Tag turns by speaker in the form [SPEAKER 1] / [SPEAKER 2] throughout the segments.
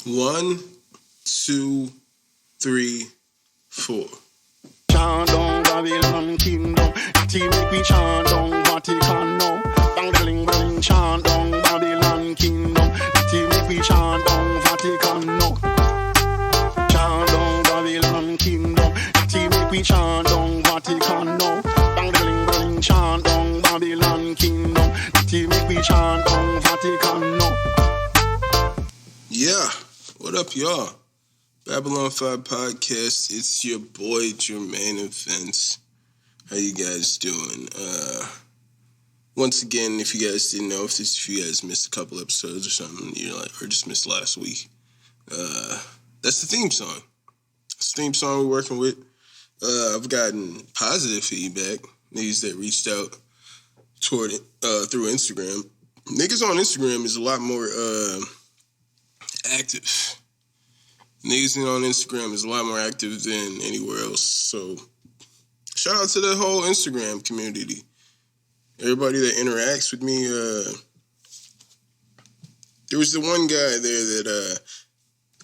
[SPEAKER 1] 1, 2, 3, 4.
[SPEAKER 2] Chant down Babylon kingdom. Team make we chant down Vatican now. Bang bling bling chant down Babylon kingdom. Team make we chant down Vatican now. Chant down Babylon kingdom. Team make we chant down Vatican now. Bang bling bling chant down Babylon kingdom. Team make we chant down Vatican now.
[SPEAKER 1] Yeah, what up, y'all? Babylon 5 Podcast, it's your boy Jermaine and Vince. How you guys doing? Once again, if you guys didn't know, if you guys missed a couple episodes or something, or just missed last week, that's the theme song. It's the theme song we're working with. I've gotten positive feedback, niggas that reached out toward it through Instagram. Niggas on Instagram is a lot more active. Niggas on Instagram is a lot more active than anywhere else. So, shout out to the whole Instagram community. Everybody that interacts with me. There was the one guy there that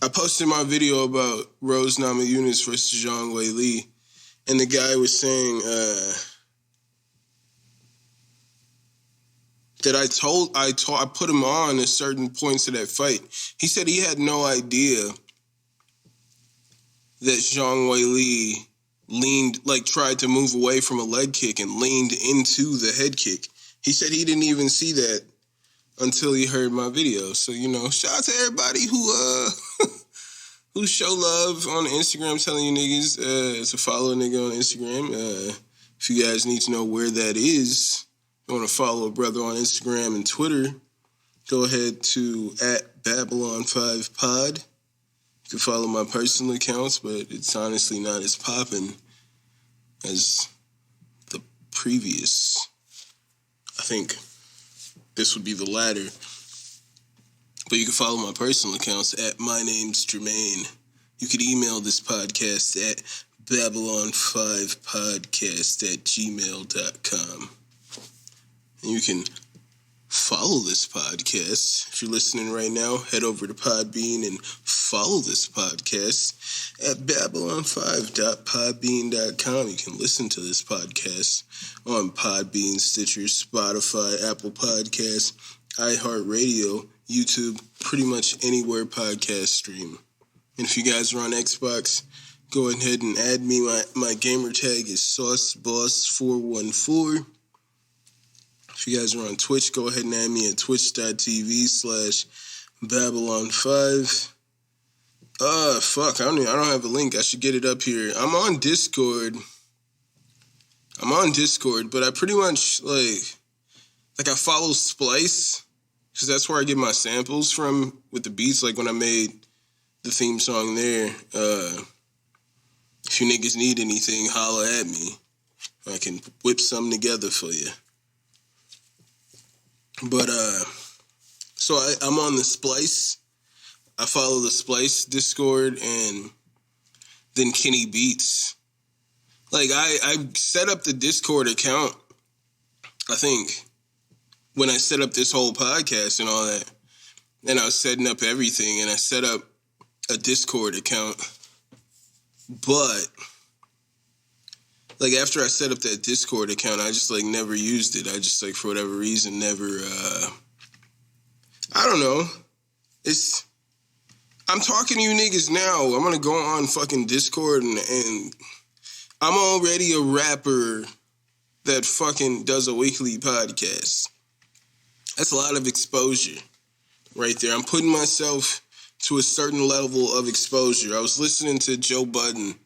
[SPEAKER 1] I posted my video about Rose Namajunas versus Zhang Wei Li. And the guy was saying that I put him on at certain points of that fight. He said he had no idea that Zhang Wei Li tried to move away from a leg kick and leaned into the head kick. He said he didn't even see that until he heard my video. So, shout out to everybody who show love on Instagram, telling you niggas to follow a nigga on Instagram. If you guys need to know where that is, you want to follow a brother on Instagram and Twitter, go ahead to @Babylon5Pod. You can follow my personal accounts, but it's honestly not as poppin' as the previous. I think this would be the latter. But you can follow my personal accounts my name's Jermaine. You could email this podcast at babylon5podcast@gmail.com. And you can follow this podcast. If you're listening right now, head over to Podbean and follow this podcast at babylon5.podbean.com. You can listen to this podcast on Podbean, Stitcher, Spotify, Apple Podcasts, iHeartRadio, YouTube, pretty much anywhere podcast stream. And if you guys are on Xbox, go ahead and add me. My gamer tag is SauceBoss414. If you guys are on Twitch, go ahead and add me at twitch.tv/Babylon5. Fuck, I don't have a link. I should get it up here. I'm on Discord, but I pretty much, I follow Splice, because that's where I get my samples from with the beats, like when I made the theme song there. If you niggas need anything, holla at me. I can whip something together for you. But, so I'm on the Splice. I follow the Splice Discord and then Kenny Beats. I set up the Discord account, I think, when I set up this whole podcast and all that. And I was setting up everything, and I set up a Discord account. But, after I set up that Discord account, I just, never used it. I just, for whatever reason, never, I don't know. I'm talking to you niggas now. I'm going to go on fucking Discord, and I'm already a rapper that fucking does a weekly podcast. That's a lot of exposure right there. I'm putting myself to a certain level of exposure. I was listening to Joe Budden.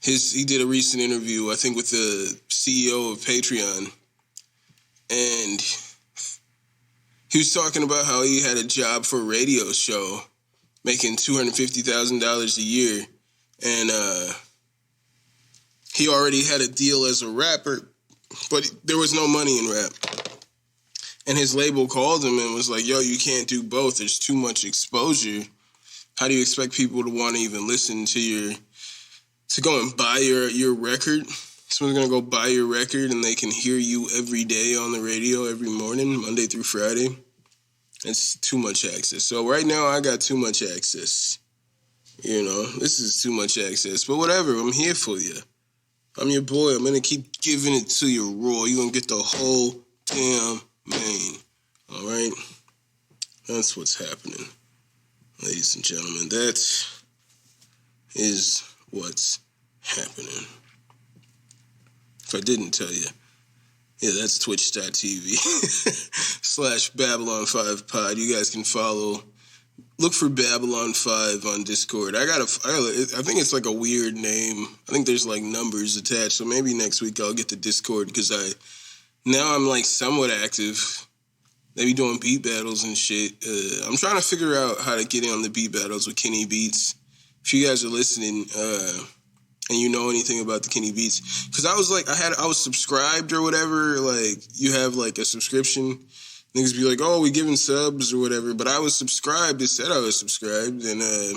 [SPEAKER 1] He did a recent interview, I think, with the CEO of Patreon. And he was talking about how he had a job for a radio show, making $250,000 a year. And he already had a deal as a rapper, but there was no money in rap. And his label called him and was like, yo, you can't do both. There's too much exposure. How do you expect people to want to even listen to go and buy your record? Someone's going to go buy your record and they can hear you every day on the radio, every morning, Monday through Friday. It's too much access. So right now I got too much access. You know, this is too much access. But whatever, I'm here for you. I'm your boy. I'm going to keep giving it to you raw. You're going to get the whole damn main. All right? That's what's happening, ladies and gentlemen. That is what's happening. If I didn't tell you, yeah, that's twitch.tv/Babylon5Pod. You guys can follow. Look for Babylon 5 on Discord. I think it's like a weird name. I think there's like numbers attached. So maybe next week I'll get the Discord because now I'm like somewhat active. They be doing beat battles and shit. I'm trying to figure out how to get in on the beat battles with Kenny Beats. If you guys are listening, and you know anything about the Kenny Beats, because I was subscribed or whatever. Like you have like a subscription. Niggas be like, oh, we giving subs or whatever. But I was subscribed. It said I was subscribed, and I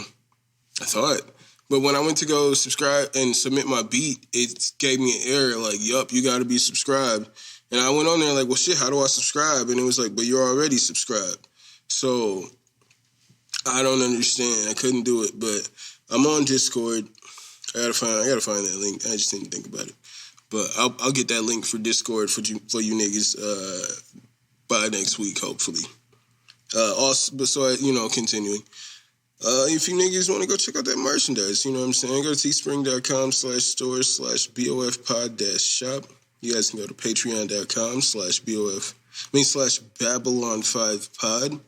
[SPEAKER 1] thought. But when I went to go subscribe and submit my beat, it gave me an error like, yup, you got to be subscribed. And I went on there like, well, shit, how do I subscribe? And it was like, but you're already subscribed. So I don't understand. I couldn't do it, but I'm on Discord. I gotta find that link. I just didn't think about it. But I'll get that link for Discord for you niggas by next week, hopefully. Continuing. If you niggas want to go check out that merchandise, you know what I'm saying, go to teespring.com/store/BOFpod-shop. You guys can go to patreon.com/Babylon5Pod.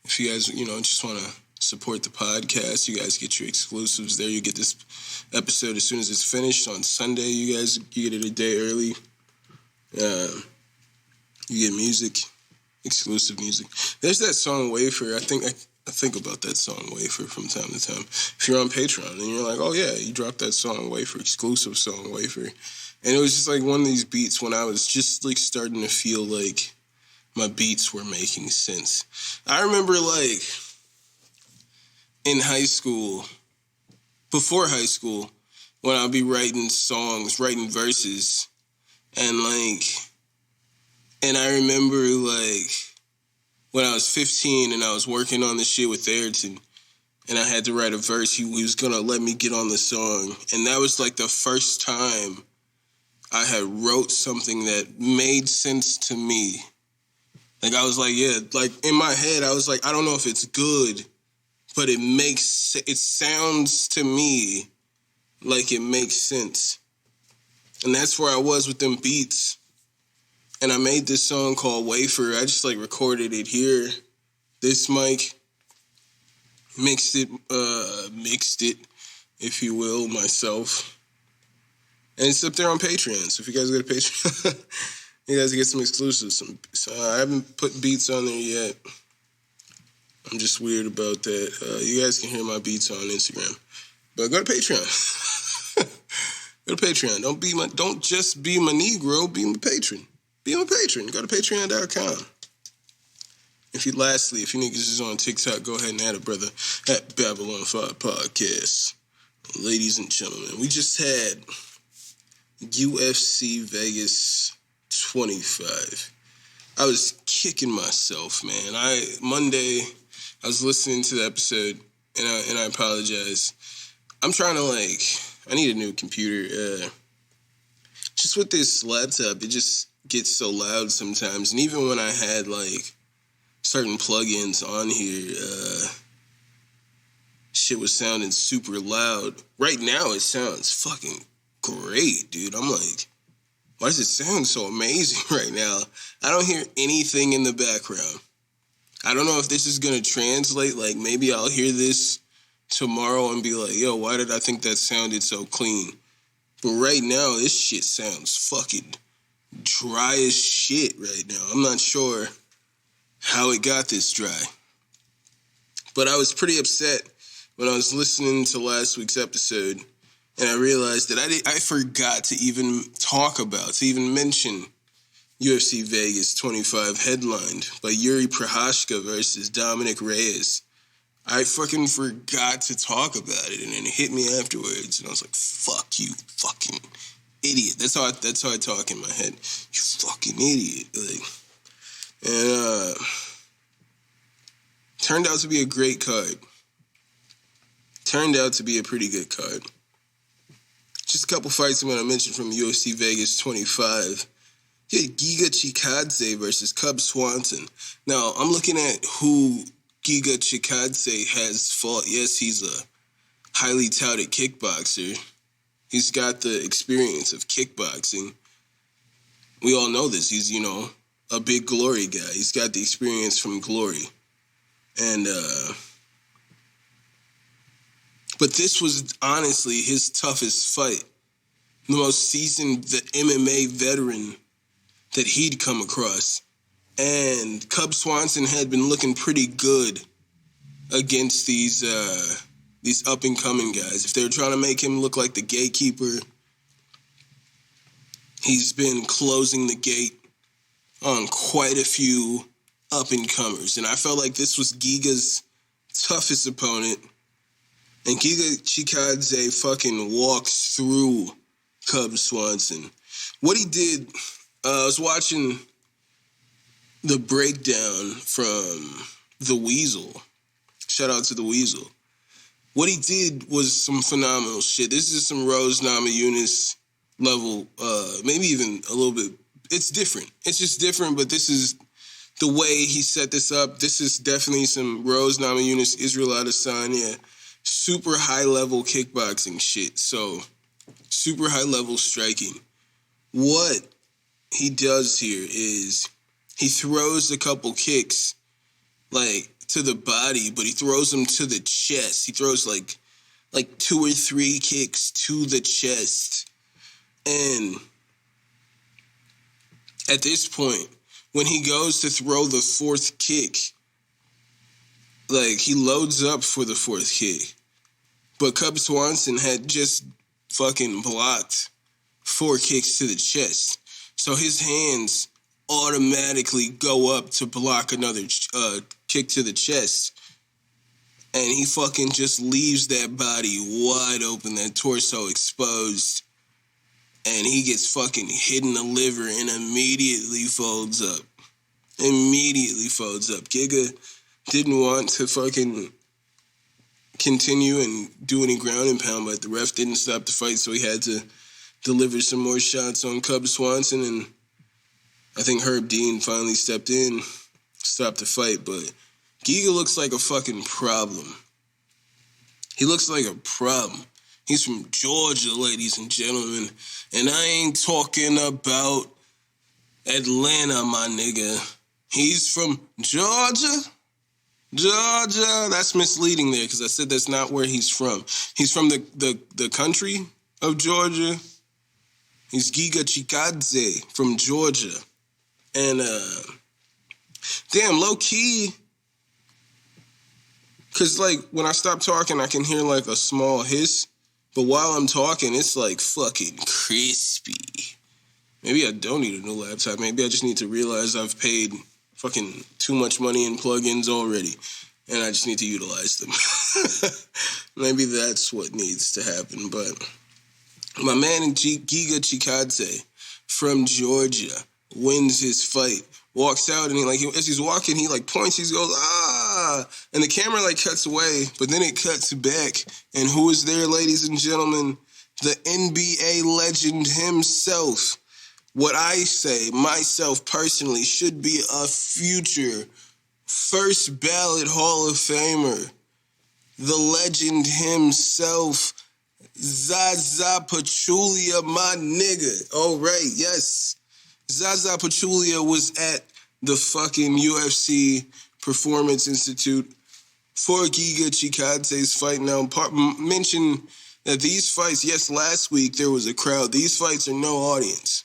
[SPEAKER 1] If you guys, just want to support the podcast, you guys get your exclusives there. You get this episode as soon as it's finished on Sunday. You get it a day early. You get music. Exclusive music. There's that song Wafer. I think about that song Wafer from time to time. If you're on Patreon and you're like, oh yeah, you dropped that song Wafer, exclusive song Wafer. And it was just like one of these beats when I was just like starting to feel like my beats were making sense. I remember like in high school, before high school, when I'd be writing songs, writing verses, and I remember, like, when I was 15 and I was working on the shit with Ayrton and I had to write a verse, he was going to let me get on the song. And that was, like, the first time I had wrote something that made sense to me. Like, I was like, yeah, like, in my head, I was like, I don't know if it's good, but it sounds to me like it makes sense. And that's where I was with them beats. And I made this song called Wafer. I just, like, recorded it here. This mic. Mixed it, if you will, myself. And it's up there on Patreon. So if you guys go to Patreon, you guys get some exclusives. So I haven't put beats on there yet. I'm just weird about that. You guys can hear my beats on Instagram. But go to Patreon. Go to Patreon. Don't just be my Negro, be my patron. Be on Patreon. Go to patreon.com. If you niggas is on TikTok, go ahead and add a brother at Babylon 5 Podcast. Ladies and gentlemen, we just had UFC Vegas 25. I was kicking myself, man. Monday, I was listening to the episode, and I apologize. I'm trying to, I need a new computer. Just with this laptop, it just gets so loud sometimes. And even when I had, certain plugins on here, shit was sounding super loud. Right now, it sounds fucking great, dude. I'm like, why does it sound so amazing right now? I don't hear anything in the background. I don't know if this is going to translate. Maybe I'll hear this tomorrow and be like, yo, why did I think that sounded so clean? But right now, this shit sounds fucking dry as shit right now. I'm not sure how it got this dry. But I was pretty upset when I was listening to last week's episode, and I realized that I forgot to even mention UFC Vegas 25 headlined by Yuri Prochazka versus Dominic Reyes. I fucking forgot to talk about it, and then it hit me afterwards, and I was like, fuck you, fucking idiot. That's how I talk in my head. You fucking idiot. Turned out to be a great card. Turned out to be a pretty good card. Just a couple fights I'm going to mention from UFC Vegas 25. You had Giga Chikadze versus Cub Swanson. Now, I'm looking at who Giga Chikadze has fought. Yes, he's a highly touted kickboxer. He's got the experience of kickboxing. We all know this. He's, a big Glory guy. He's got the experience from Glory. And, but this was honestly his toughest fight. The most seasoned MMA veteran that he'd come across. And Cub Swanson had been looking pretty good against these up-and-coming guys. If they were trying to make him look like the gatekeeper, he's been closing the gate on quite a few up-and-comers. And I felt like this was Giga's toughest opponent. And Giga Chikadze fucking walks through Cub Swanson. What he did, I was watching the breakdown from The Weasel. Shout out to The Weasel. What he did was some phenomenal shit. This is some Rose Namajunas level, maybe even a little bit. It's different. It's just different, but this is the way he set this up. This is definitely some Rose Namajunas, Israel Adesanya, super high-level kickboxing shit. So, super high-level striking. What he does here is he throws a couple kicks, to the body, but he throws them to the chest. He throws, like 2 or 3 kicks to the chest. And at this point, when he goes to throw the 4th kick, he loads up for the 4th kick. But Cub Swanson had just fucking blocked 4 kicks to the chest. So his hands automatically go up to block another kick to the chest. And he fucking just leaves that body wide open, that torso exposed. And he gets fucking hit in the liver and immediately folds up. Giga didn't want to fucking continue and do any ground and pound, but the ref didn't stop the fight, so he had to deliver some more shots on Cub Swanson, and I think Herb Dean finally stepped in, stopped the fight, but Giga looks like a fucking problem. He looks like a problem. He's from Georgia, ladies and gentlemen, and I ain't talking about Atlanta, my nigga. He's from Georgia? Georgia. That's misleading there because I said that's not where he's from. He's from the country of Georgia. He's Giga Chikadze from Georgia. And, damn, low-key, because, when I stop talking, I can hear, a small hiss. But while I'm talking, it's, fucking crispy. Maybe I don't need a new laptop. Maybe I just need to realize I've paid fucking too much money in plugins already, and I just need to utilize them. Maybe that's what needs to happen. But my man Giga Chikadze from Georgia wins his fight, walks out, and as he's walking, he points, he goes, ah, and the camera cuts away, but then it cuts back, and who is there, ladies and gentlemen? The NBA legend himself. What I say, myself personally, should be a future first ballot Hall of Famer. The legend himself, Zaza Pachulia, my nigga. All right, yes. Zaza Pachulia was at the fucking UFC Performance Institute for Giga Chikadze's fight. Now, mention that these fights, yes, last week there was a crowd. These fights are no audience.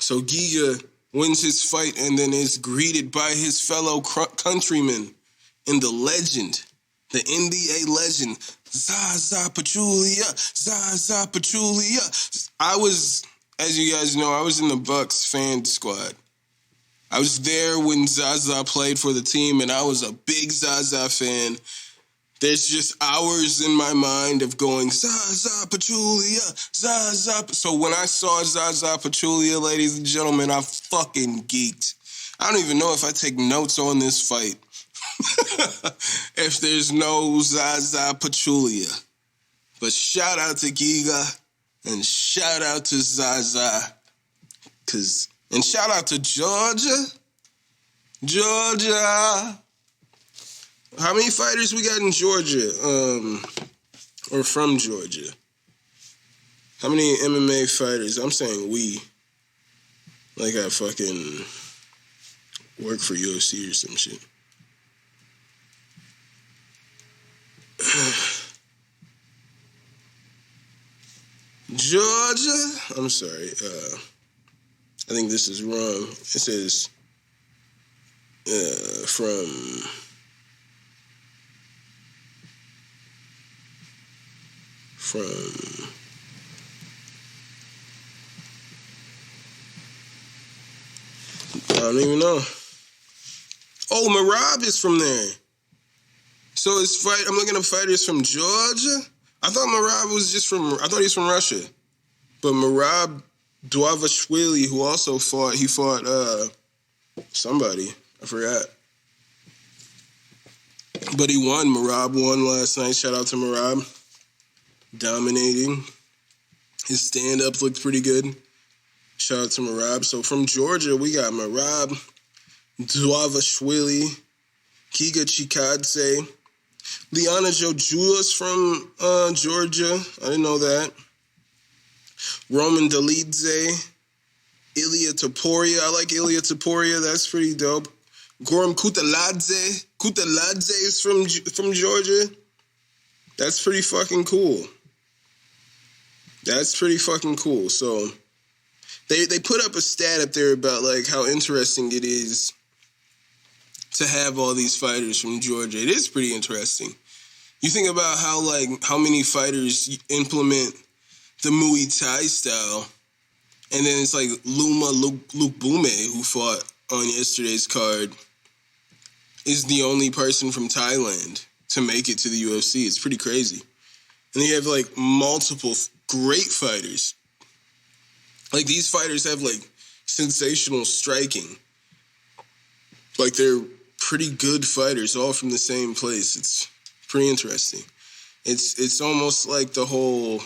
[SPEAKER 1] So Giga wins his fight and then is greeted by his fellow countrymen and the legend, the NBA legend, Zaza Pachulia, Zaza Pachulia. I was, as you guys know, I was in the Bucks fan squad. I was there when Zaza played for the team, and I was a big Zaza fan. There's just hours in my mind of going, Zaza Pachulia, Zaza. So when I saw Zaza Pachulia, ladies and gentlemen, I fucking geeked. I don't even know if I take notes on this fight. if there's no Zaza Pachulia. But shout out to Giga and shout out to Zaza. And shout out to Georgia. Georgia. How many fighters we got in Georgia? Or from Georgia? How many MMA fighters? I'm saying we. Like I fucking work for UFC or some shit. Georgia? I'm sorry. I think this is wrong. It says from I don't even know. Oh, Marab is from there. So I'm looking at fighters from Georgia. I thought Marab was just I thought he was from Russia. But Marab Dwavashvili, who also fought somebody. I forgot. But he won. Marab won last night. Shout out to Marab. Dominating. His stand-up looked pretty good. Shout out to Marab. So from Georgia, we got Marab Dwavashvili, Giga Chikadze, Liana Jojulas from Georgia. I didn't know that. Roman Dolidze, Ilya Topuria. I like Ilya Topuria. That's pretty dope. Goram Kutaladze. Kutaladze is from Georgia. That's pretty fucking cool. That's pretty fucking cool. So they put up a stat up there about like how interesting it is to have all these fighters from Georgia. It is pretty interesting. You think about how many fighters implement the Muay Thai style, and then it's like Luke Bume, who fought on yesterday's card, is the only person from Thailand to make it to the UFC. It's pretty crazy. And you have like multiple great fighters. Like these fighters have like sensational striking. Like they're pretty good fighters, all from the same place. It's pretty interesting. It's almost like the whole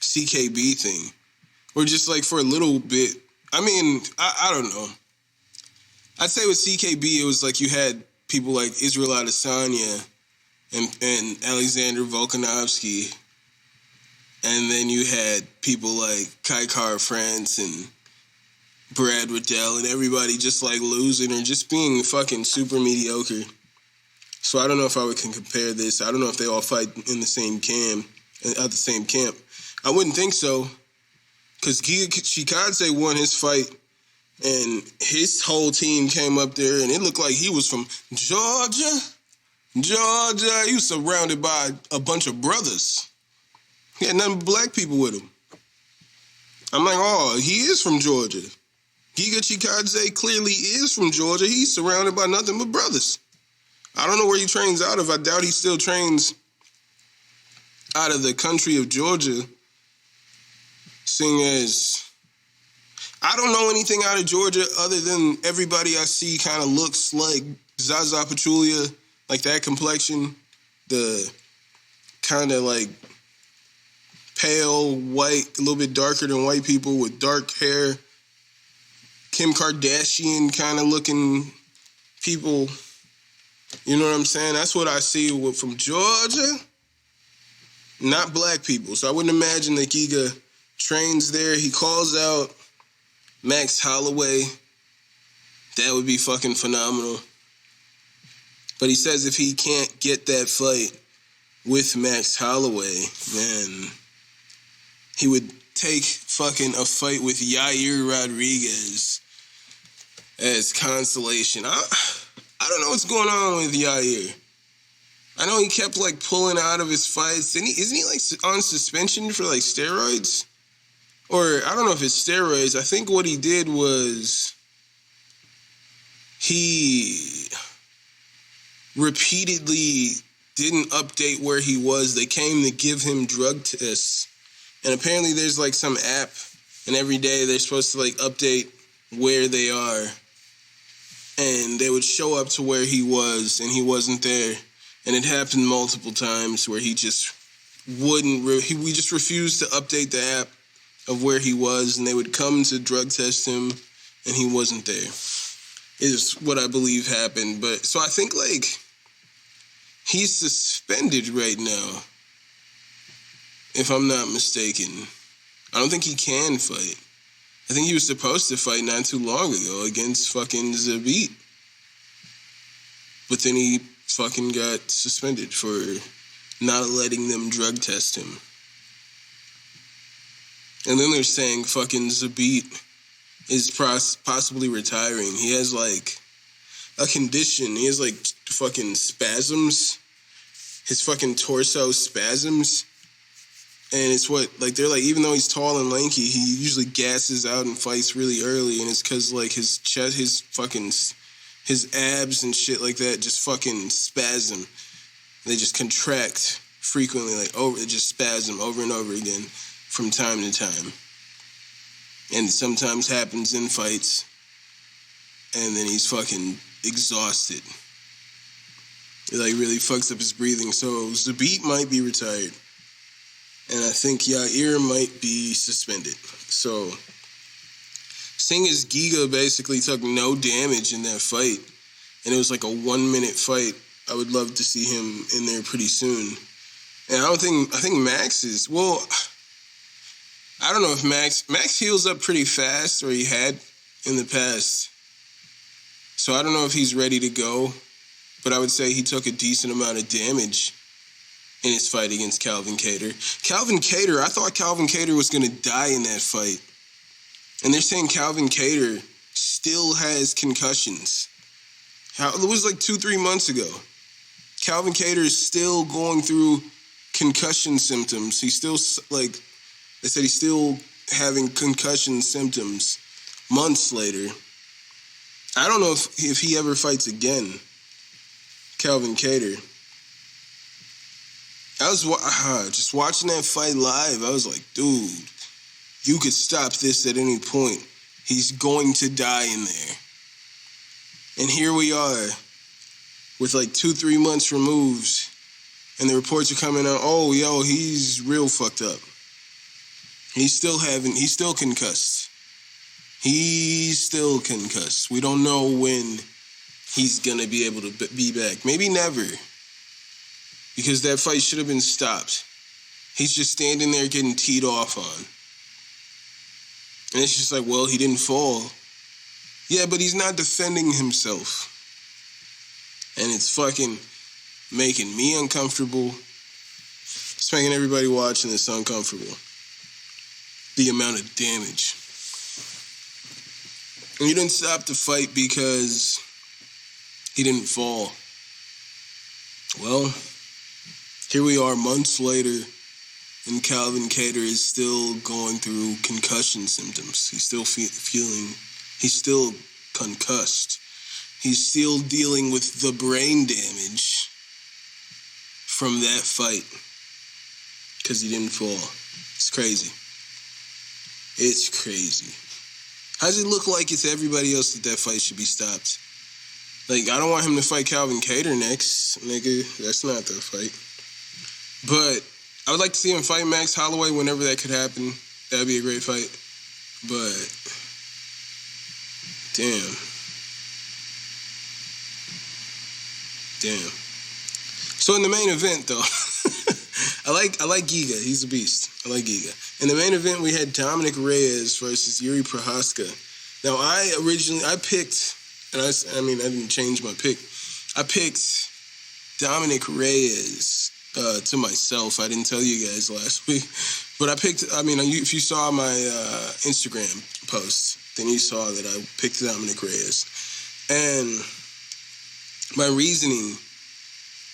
[SPEAKER 1] CKB thing, or just like for a little bit. I mean, I don't know. I'd say with CKB, it was like you had people like Israel Adesanya and Alexander Volkanovski, and then you had people like Kai Kara-France and Brad Riddell, and everybody just like losing or just being fucking super mediocre. So I don't know if I can compare this. I don't know if they all fight in the same camp, at the same camp. I wouldn't think so, because Giga Chikadze won his fight, and his whole team came up there, and it looked like he was from Georgia. Georgia, he was surrounded by a bunch of brothers. He had nothing but black people with him. I'm like, oh, he is from Georgia. Giga Chikadze clearly is from Georgia. He's surrounded by nothing but brothers. I don't know where he trains out of. I doubt he still trains out of the country of Georgia, seeing as I don't know anything out of Georgia other than everybody I see kind of looks like Zaza Pachulia, like that complexion, the kind of like pale white, a little bit darker than white people with dark hair, Kim Kardashian kind of looking people. You know what I'm saying? That's what I see from Georgia. Not black people. So I wouldn't imagine that Giga trains there. He calls out Max Holloway. That would be fucking phenomenal. But he says if he can't get that fight with Max Holloway, then he would take fucking a fight with Yair Rodriguez as consolation. I don't know what's going on with Yair. I know he kept like pulling out of his fights. Isn't he like on suspension for like steroids? Or I don't know if it's steroids. I think what he did was he repeatedly didn't update where he was. They came to give him drug tests. And apparently there's like some app, and every day they're supposed to like update where they are. and they would show up to where he was, and he wasn't there. And it happened multiple times where he just we just refused to update the app of where he was, and they would come to drug test him, and he wasn't there. Is what I believe happened. But so I think like he's suspended right now, if I'm not mistaken. I don't think he can fight. I think he was supposed to fight not too long ago against fucking Zabit. But then he fucking got suspended for not letting them drug test him. And then they're saying fucking Zabit is possibly retiring. He has like a condition. He has like fucking spasms. His fucking torso spasms. And it's what, like, they're like, even though he's tall and lanky, he usually gasses out and fights really early. And it's because, like, his chest, his abs and shit like that just fucking spasm. They just contract frequently, like, it just spasm over and over again from time to time. And it sometimes happens in fights. And then he's fucking exhausted. It, like, really fucks up his breathing. So Zabit might be retired. And I think Yair might be suspended. So, seeing as Giga basically took no damage in that fight, and it was like a 1-minute fight, I would love to see him in there pretty soon. And I think Max is, well, I don't know if Max heals up pretty fast, or he had in the past. So I don't know if he's ready to go, but I would say he took a decent amount of damage in his fight against Calvin Kattar. I thought Calvin Kattar was going to die in that fight. And they're saying Calvin Kattar still has concussions. It was like 2-3 months ago. Calvin Kattar is still going through concussion symptoms. He's still, like, they said he's still having concussion symptoms months later. I don't know if he ever fights again, Calvin Kattar. I was just watching that fight live. I was like, dude, you could stop this at any point. He's going to die in there. And here we are with like 2-3 months removed, and the reports are coming out, oh, yo, he's real fucked up. He's still concussed. He's still concussed. We don't know when he's going to be able to be back. Maybe never. Because that fight should have been stopped. He's just standing there getting teed off on. And it's just like, well, he didn't fall. Yeah, but he's not defending himself. And it's fucking making me uncomfortable. It's making everybody watching this uncomfortable. The amount of damage. And you didn't stop the fight because he didn't fall. Well, here we are months later, and Calvin Kattar is still going through concussion symptoms. He's still he's still concussed. He's still dealing with the brain damage from that fight because he didn't fall. It's crazy. It's crazy. How does it look like it's everybody else that fight should be stopped? Like, I don't want him to fight Calvin Kattar next, nigga. That's not the fight. But I would like to see him fight Max Holloway whenever that could happen. That would be a great fight. But, damn. So in the main event, though, I like Giga. He's a beast. I like Giga. In the main event, we had Dominic Reyes versus Yuri Prochazka. Now, I picked, and I didn't change my pick. I picked Dominic Reyes to myself. I didn't tell you guys last week. But if you saw my Instagram post, then you saw that I picked Dominic Reyes. And my reasoning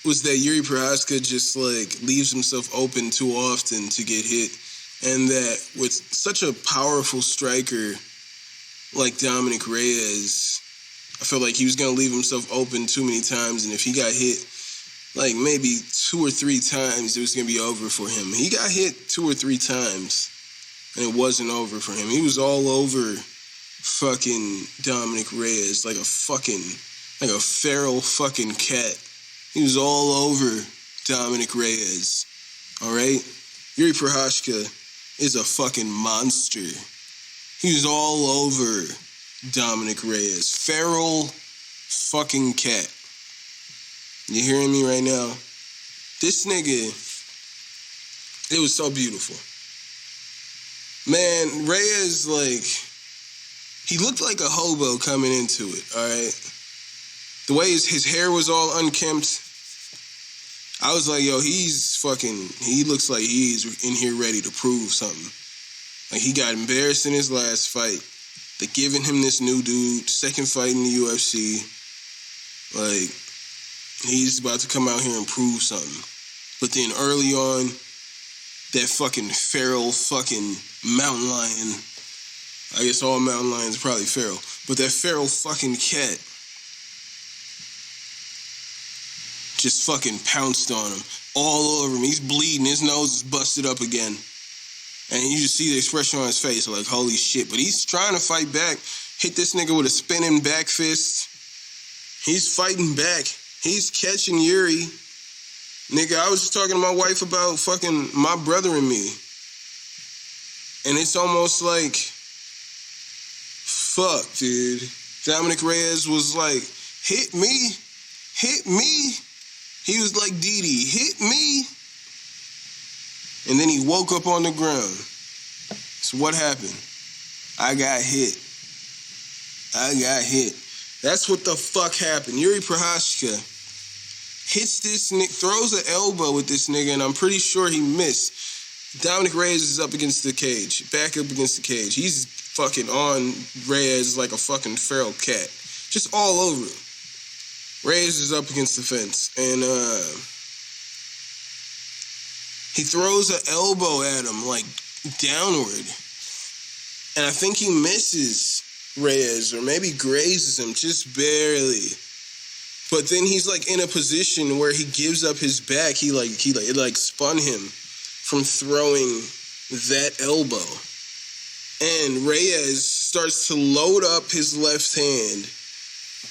[SPEAKER 1] was that Yuri Prochazka just, like, leaves himself open too often to get hit. And that with such a powerful striker like Dominic Reyes, I felt like he was going to leave himself open too many times. And if he got hit, like, maybe 2 or 3 times, it was going to be over for him. He got hit 2 or 3 times, and it wasn't over for him. He was all over fucking Dominic Reyes like a feral fucking cat. He was all over Dominic Reyes. Alright? Yuri Prochazka is a fucking monster. He was all over Dominic Reyes. Feral fucking cat. You hearing me right now? This nigga, it was so beautiful. Man, Reyes, like, he looked like a hobo coming into it, alright? The way his hair was all unkempt, I was like, yo, he looks like he's in here ready to prove something. Like, he got embarrassed in his last fight. They're giving him this new dude, second fight in the UFC. Like, he's about to come out here and prove something. But then early on, that fucking feral fucking mountain lion, I guess all mountain lions are probably feral, but that feral fucking cat just fucking pounced on him, all over him. He's bleeding, his nose is busted up again. And you just see the expression on his face, like, holy shit. But he's trying to fight back, hit this nigga with a spinning back fist. He's fighting back. He's catching Yuri. Nigga, I was just talking to my wife about fucking my brother and me. And it's almost like, fuck, dude. Dominic Reyes was like, hit me. He was like, Didi, hit me. And then he woke up on the ground. So what happened? I got hit. That's what the fuck happened. Yuri Prochazka hits this nigga, throws an elbow at this nigga, and I'm pretty sure he missed. Dominic Reyes is up against the cage, back up against the cage. He's fucking on Reyes like a fucking feral cat. Just all over him. Reyes is up against the fence, and he throws an elbow at him, like, downward. And I think he misses Reyes, or maybe grazes him, just barely. But then he's, like, in a position where he gives up his back. It spun him from throwing that elbow. And Reyes starts to load up his left hand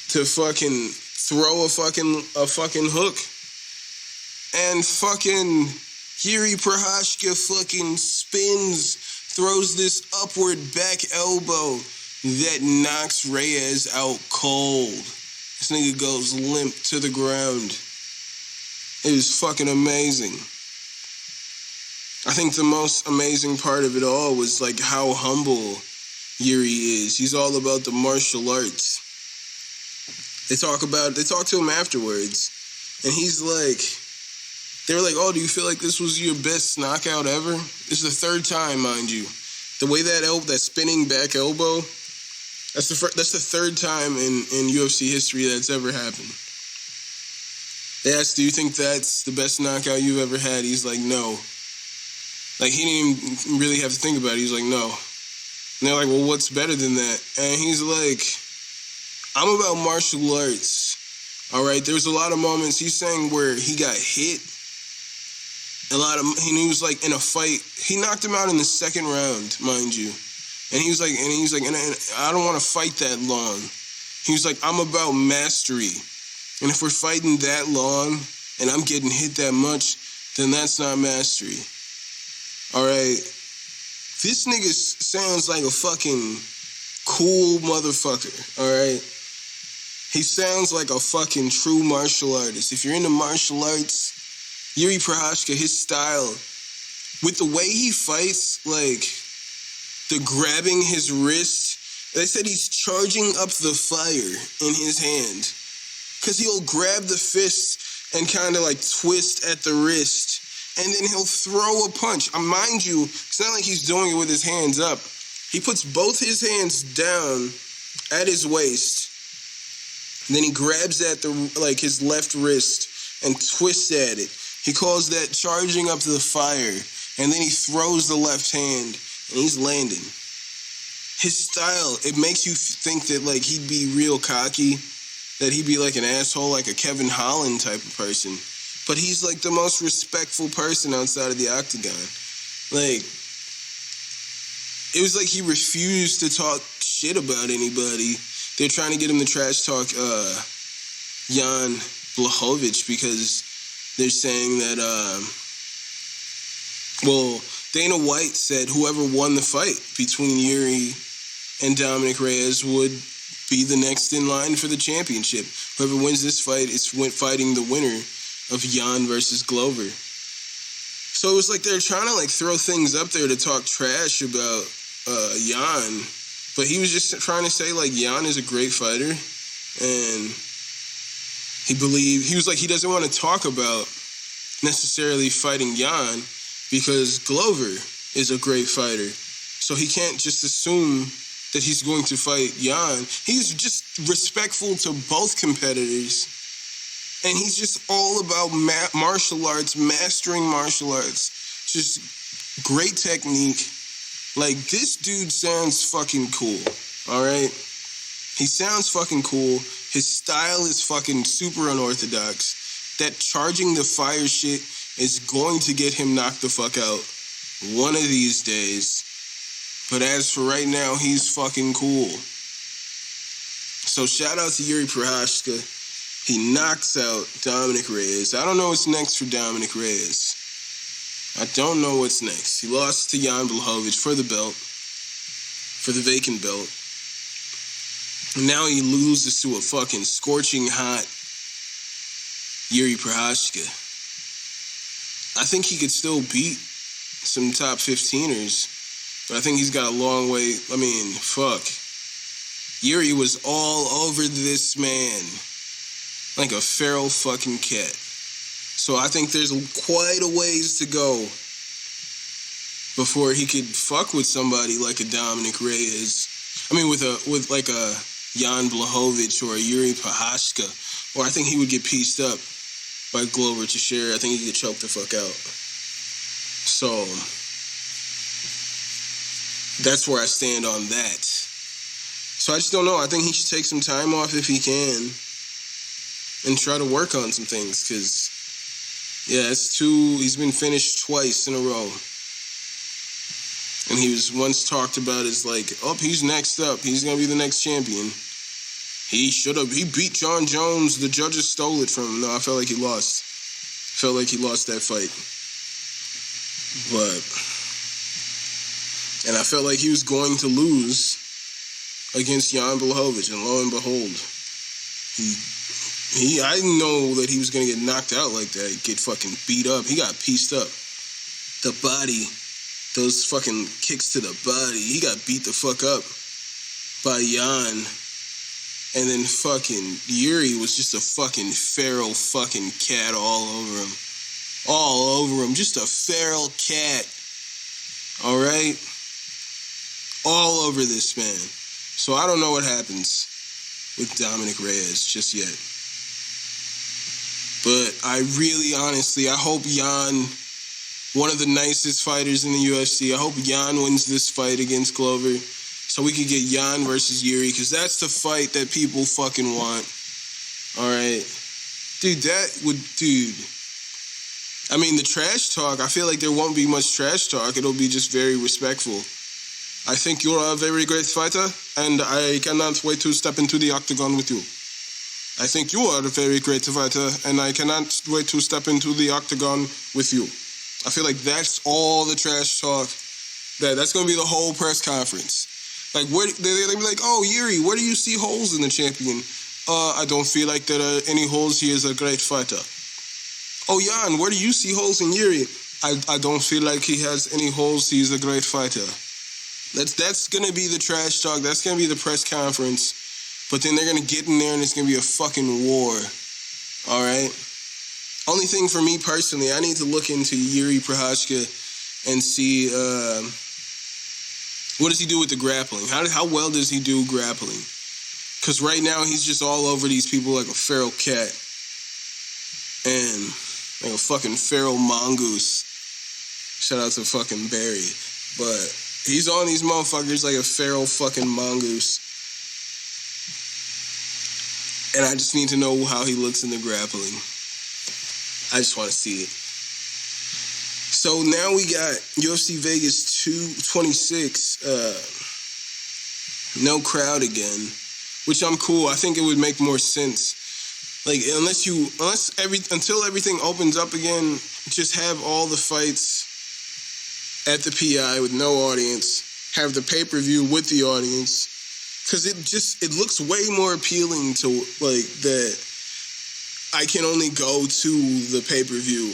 [SPEAKER 1] to fucking throw a fucking hook. And fucking Yuri Prochazka fucking spins, throws this upward back elbow that knocks Reyes out cold. This nigga goes limp to the ground. It was fucking amazing. I think the most amazing part of it all was like how humble Yuri is. He's all about the martial arts. They talk to him afterwards, and he's like, they were like, oh, do you feel like this was your best knockout ever? This is the third time, mind you. The way that spinning back elbow, that's the third time in UFC history that's ever happened. They asked, do you think that's the best knockout you've ever had? He's like, no. Like, he didn't even really have to think about it. He's like, no. And they're like, well, what's better than that? And he's like, I'm about martial arts. All right, there's a lot of moments he's saying where he got hit. He was like in a fight. He knocked him out in the second round, mind you. And he was like, and I don't want to fight that long. He was like, I'm about mastery. And if we're fighting that long and I'm getting hit that much, then that's not mastery. All right. This nigga sounds like a fucking cool motherfucker. All right. He sounds like a fucking true martial artist. If you're into martial arts, Yuri Prochazka, his style, with the way he fights, like the grabbing his wrist, they said he's charging up the fire in his hand. Because he'll grab the fist and kind of like twist at the wrist, and then he'll throw a punch. Mind you, it's not like he's doing it with his hands up. He puts both his hands down at his waist, and then he grabs at his left wrist and twists at it. He calls that charging up to the fire, and then he throws the left hand, and he's landing. His style, it makes you think that like he'd be real cocky, that he'd be like an asshole, like a Kevin Holland type of person. But he's like the most respectful person outside of the octagon. Like, it was like he refused to talk shit shit about anybody. They're trying to get him to trash talk Jan Blachowicz because they're saying that, Dana White said whoever won the fight between Yuri and Dominic Reyes would be the next in line for the championship. Whoever wins this fight is fighting the winner of Jan versus Glover. So it was like they're trying to throw things up there to talk trash about Jan, but he was just trying to say Jan is a great fighter, and he was like he doesn't want to talk about necessarily fighting Jan because Glover is a great fighter, so he can't just assume that he's going to fight Jan. He's just respectful to both competitors. And he's just all about martial arts, mastering martial arts. Just great technique. This dude sounds fucking cool, all right? He sounds fucking cool. His style is fucking super unorthodox. That charging the fire shit is going to get him knocked the fuck out one of these days. But as for right now, he's fucking cool. So shout out to Yuri Prochazka. He knocks out Dominic Reyes. I don't know what's next for Dominic Reyes. I don't know what's next. He lost to Jan Blachowicz for the belt, for the vacant belt. Now he loses to a fucking scorching hot Yuri Prochazka. I think he could still beat some top 15ers, but I think he's got a long way. I mean, fuck. Yuri was all over this man like a feral fucking cat. So I think there's quite a ways to go before he could fuck with somebody like a Dominic Reyes. I mean, with a Jan Blachowicz or a Yuri Prochazka. Or I think he would get pieced up by Glover Teixeira. I think he could choke the fuck out. So that's where I stand on that. So I just don't know. I think he should take some time off if he can and try to work on some things, because, yeah, he's been finished twice in a row. And he was once talked about as he's next up. He's going to be the next champion. He beat John Jones. The judges stole it from him. No, I felt like he lost. That fight. And I felt like he was going to lose against Jan Blachowicz, and lo and behold, I didn't know that he was going to get knocked out like that. He'd get fucking beat up. He got pieced up. The body, those fucking kicks to the body. He got beat the fuck up by Jan. And then fucking Yuri was just a fucking feral fucking cat all over him. All over him. Just a feral cat. All right? All over this man. So I don't know what happens with Dominic Reyes just yet. But I really, honestly, I hope Jan, one of the nicest fighters in the UFC, I hope Jan wins this fight against Glover so we could get Jan versus Yuri, because that's the fight that people fucking want. All right? Dude, I mean, the trash talk, I feel like there won't be much trash talk. It'll be just very respectful. I think you're a very great fighter, and I cannot wait to step into the octagon with you. I think you are a very great fighter, and I cannot wait to step into the octagon with you. I feel like that's all the trash talk. That's going to be the whole press conference. They'll be like, oh, Yuri, where do you see holes in the champion? I don't feel like there are any holes. He is a great fighter. Oh, Jan, where do you see holes in Yuri? I don't feel like he has any holes. He's a great fighter. That's going to be the trash talk. That's going to be the press conference. But then they're going to get in there and it's going to be a fucking war. All right? Only thing for me personally, I need to look into Yuri Prochazka and see what does he do with the grappling? How well does he do grappling? Because right now he's just all over these people like a feral cat. And like a fucking feral mongoose. Shout out to fucking Barry. But he's on these motherfuckers like a feral fucking mongoose. And I just need to know how he looks in the grappling. I just want to see it. So now we got UFC Vegas 226. No crowd again, which I'm cool. I think it would make more sense. Like, until everything opens up again, just have all the fights at the PI with no audience, have the pay-per-view with the audience, because it looks way more appealing to, like, that I can only go to the pay-per-view.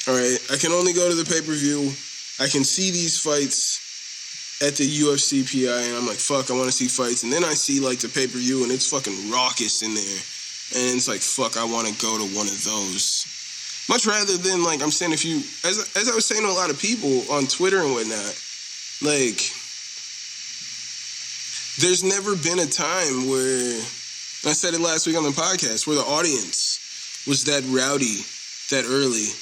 [SPEAKER 1] All right? I can only go to the pay-per-view. I can see these fights at the UFC PI, and I'm like, fuck, I want to see fights. And then I see, like, the pay-per-view, and it's fucking raucous in there. And it's like, fuck, I want to go to one of those. Much rather than, like, I'm saying, if you, as I was saying to a lot of people on Twitter and whatnot, like, there's never been a time where, and I said it last week on the podcast, where the audience was that rowdy, that early.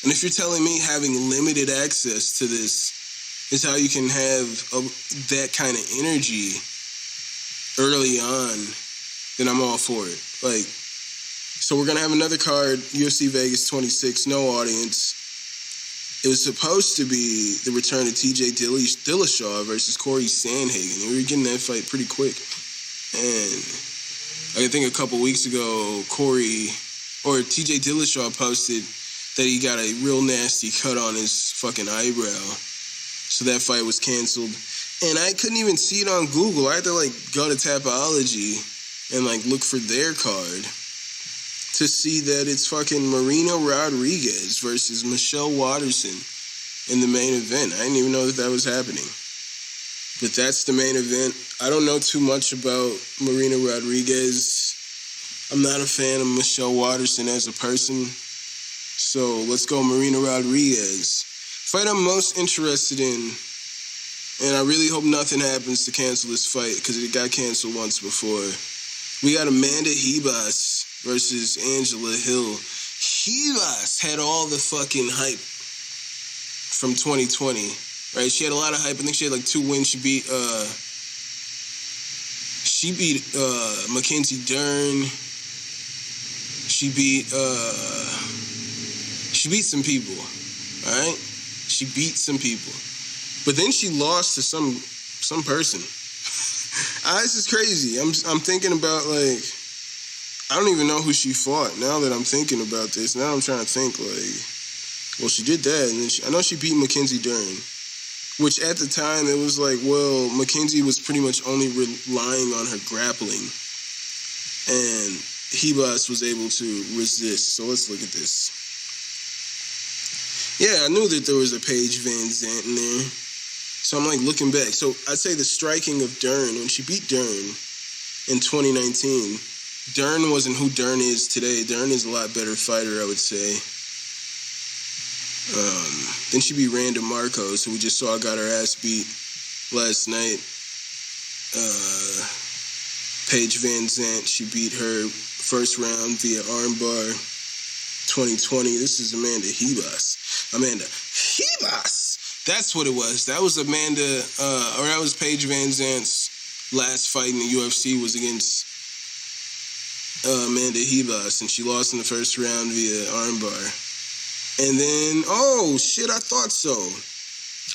[SPEAKER 1] And if you're telling me having limited access to this is how you can have that kind of energy early on, then I'm all for it. Like, so we're going to have another card, UFC Vegas 26, no audience. It was supposed to be the return of TJ Dillashaw versus Corey Sandhagen. We were getting that fight pretty quick. And I think a couple weeks ago, TJ Dillashaw posted that he got a real nasty cut on his fucking eyebrow. So that fight was canceled. And I couldn't even see it on Google. I had to, like, go to Tapology and, like, look for their card to see that it's fucking Marina Rodriguez versus Michelle Waterson in the main event. I didn't even know that was happening. But that's the main event. I don't know too much about Marina Rodriguez. I'm not a fan of Michelle Waterson as a person. So let's go Marina Rodriguez. Fight I'm most interested in, and I really hope nothing happens to cancel this fight because it got canceled once before. We got Amanda Ribas versus Angela Hill. Ribas had all the fucking hype from 2020, right? She had a lot of hype. I think she had like 2 wins. She beat Mackenzie Dern. She beat some people, all right? She beat some people. But then she lost to some person. This is crazy. I'm thinking about, like, I don't even know who she fought now that I'm thinking about this. Now I'm trying to think, like, well, she did that. And then I know she beat Mackenzie Dern, which at the time it was like, well, Mackenzie was pretty much only relying on her grappling. And Ribas was able to resist. So let's look at this. Yeah, I knew that there was a Paige Van Zandt in there. So I'm like looking back. So I'd say the striking of Dern, when she beat Dern in 2019, Dern wasn't who Dern is today. Dern is a lot better fighter, I would say. Then she beat Randa Marcos, who we just saw got her ass beat last night. Paige Van Zandt, she beat her first round via armbar. 2020. This is Amanda Ribas. That's what it was. That was that was Paige Van Zandt's last fight in the UFC was against Amanda Ribas, and she lost in the first round via armbar. And then, oh shit, I thought so.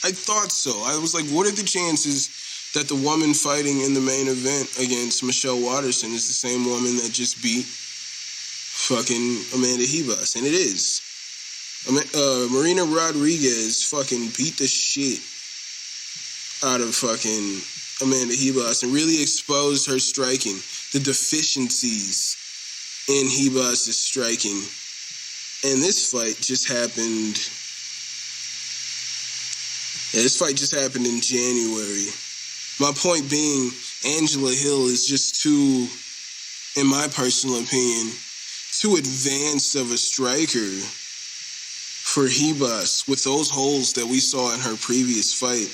[SPEAKER 1] I was like, what are the chances that the woman fighting in the main event against Michelle Waterson is the same woman that just beat fucking Amanda Ribas? And it is. Marina Rodriguez fucking beat the shit out of fucking Amanda Ribas and really exposed her striking, the deficiencies in Ribas' striking. And this fight just happened. Yeah, this fight just happened in January. My point being, Angela Hill is just too, in my personal opinion, too advanced of a striker for Ribas with those holes that we saw in her previous fight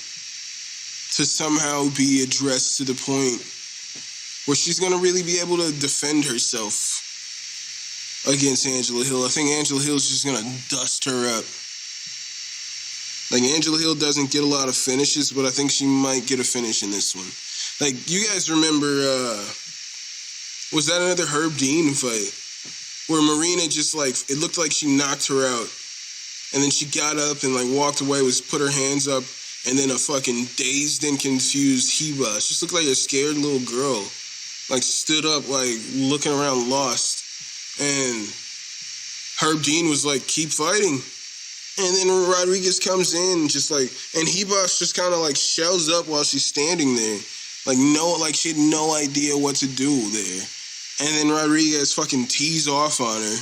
[SPEAKER 1] to somehow be addressed to the point where she's going to really be able to defend herself against Angela Hill. I think Angela Hill's just going to dust her up. Like, Angela Hill doesn't get a lot of finishes, but I think she might get a finish in this one. Like, you guys remember, was that another Herb Dean fight? Where Marina just, like, it looked like she knocked her out. And then she got up and, like, walked away, put her hands up, and then a fucking dazed and confused Heba. She just looked like a scared little girl. Like, stood up, like, looking around lost. And Herb Dean was like, keep fighting. And then Rodriguez comes in, just like, and Hebos just kind of like shells up while she's standing there. Like she had no idea what to do there. And then Rodriguez fucking tees off on her.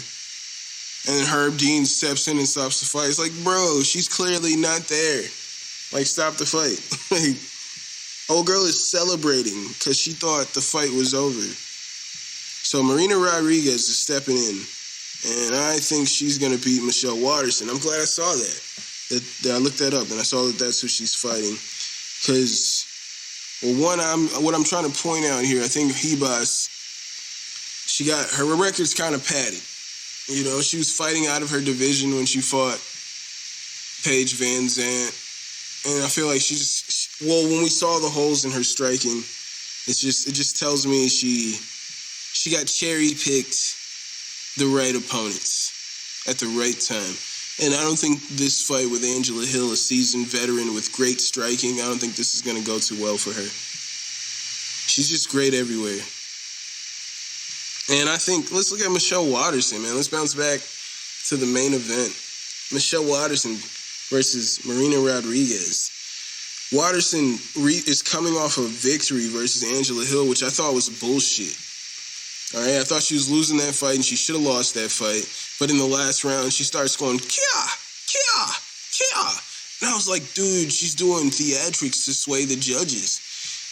[SPEAKER 1] And then Herb Dean steps in and stops the fight. It's like, bro, she's clearly not there. Like, stop the fight. Like, old girl is celebrating because she thought the fight was over. So Marina Rodriguez is stepping in. And I think she's going to beat Michelle Waterson. I'm glad I saw that I looked that up and I saw that that's who she's fighting. Because, well, what I'm trying to point out here, I think Hebos, her record's kind of padded. You know, she was fighting out of her division when she fought Paige Van Zandt. And I feel like when we saw the holes in her striking, it just tells me she got cherry-picked the right opponents at the right time. And I don't think this fight with Angela Hill, a seasoned veteran with great striking, I don't think this is going to go too well for her. She's just great everywhere. And I think, let's look at Michelle Waterson, man. Let's bounce back to the main event. Michelle Waterson versus Marina Rodriguez. Waterson is coming off a victory versus Angela Hill, which I thought was bullshit. All right, I thought she was losing that fight and she should have lost that fight. But in the last round, she starts going, Kia, Kia, Kia. And I was like, dude, she's doing theatrics to sway the judges.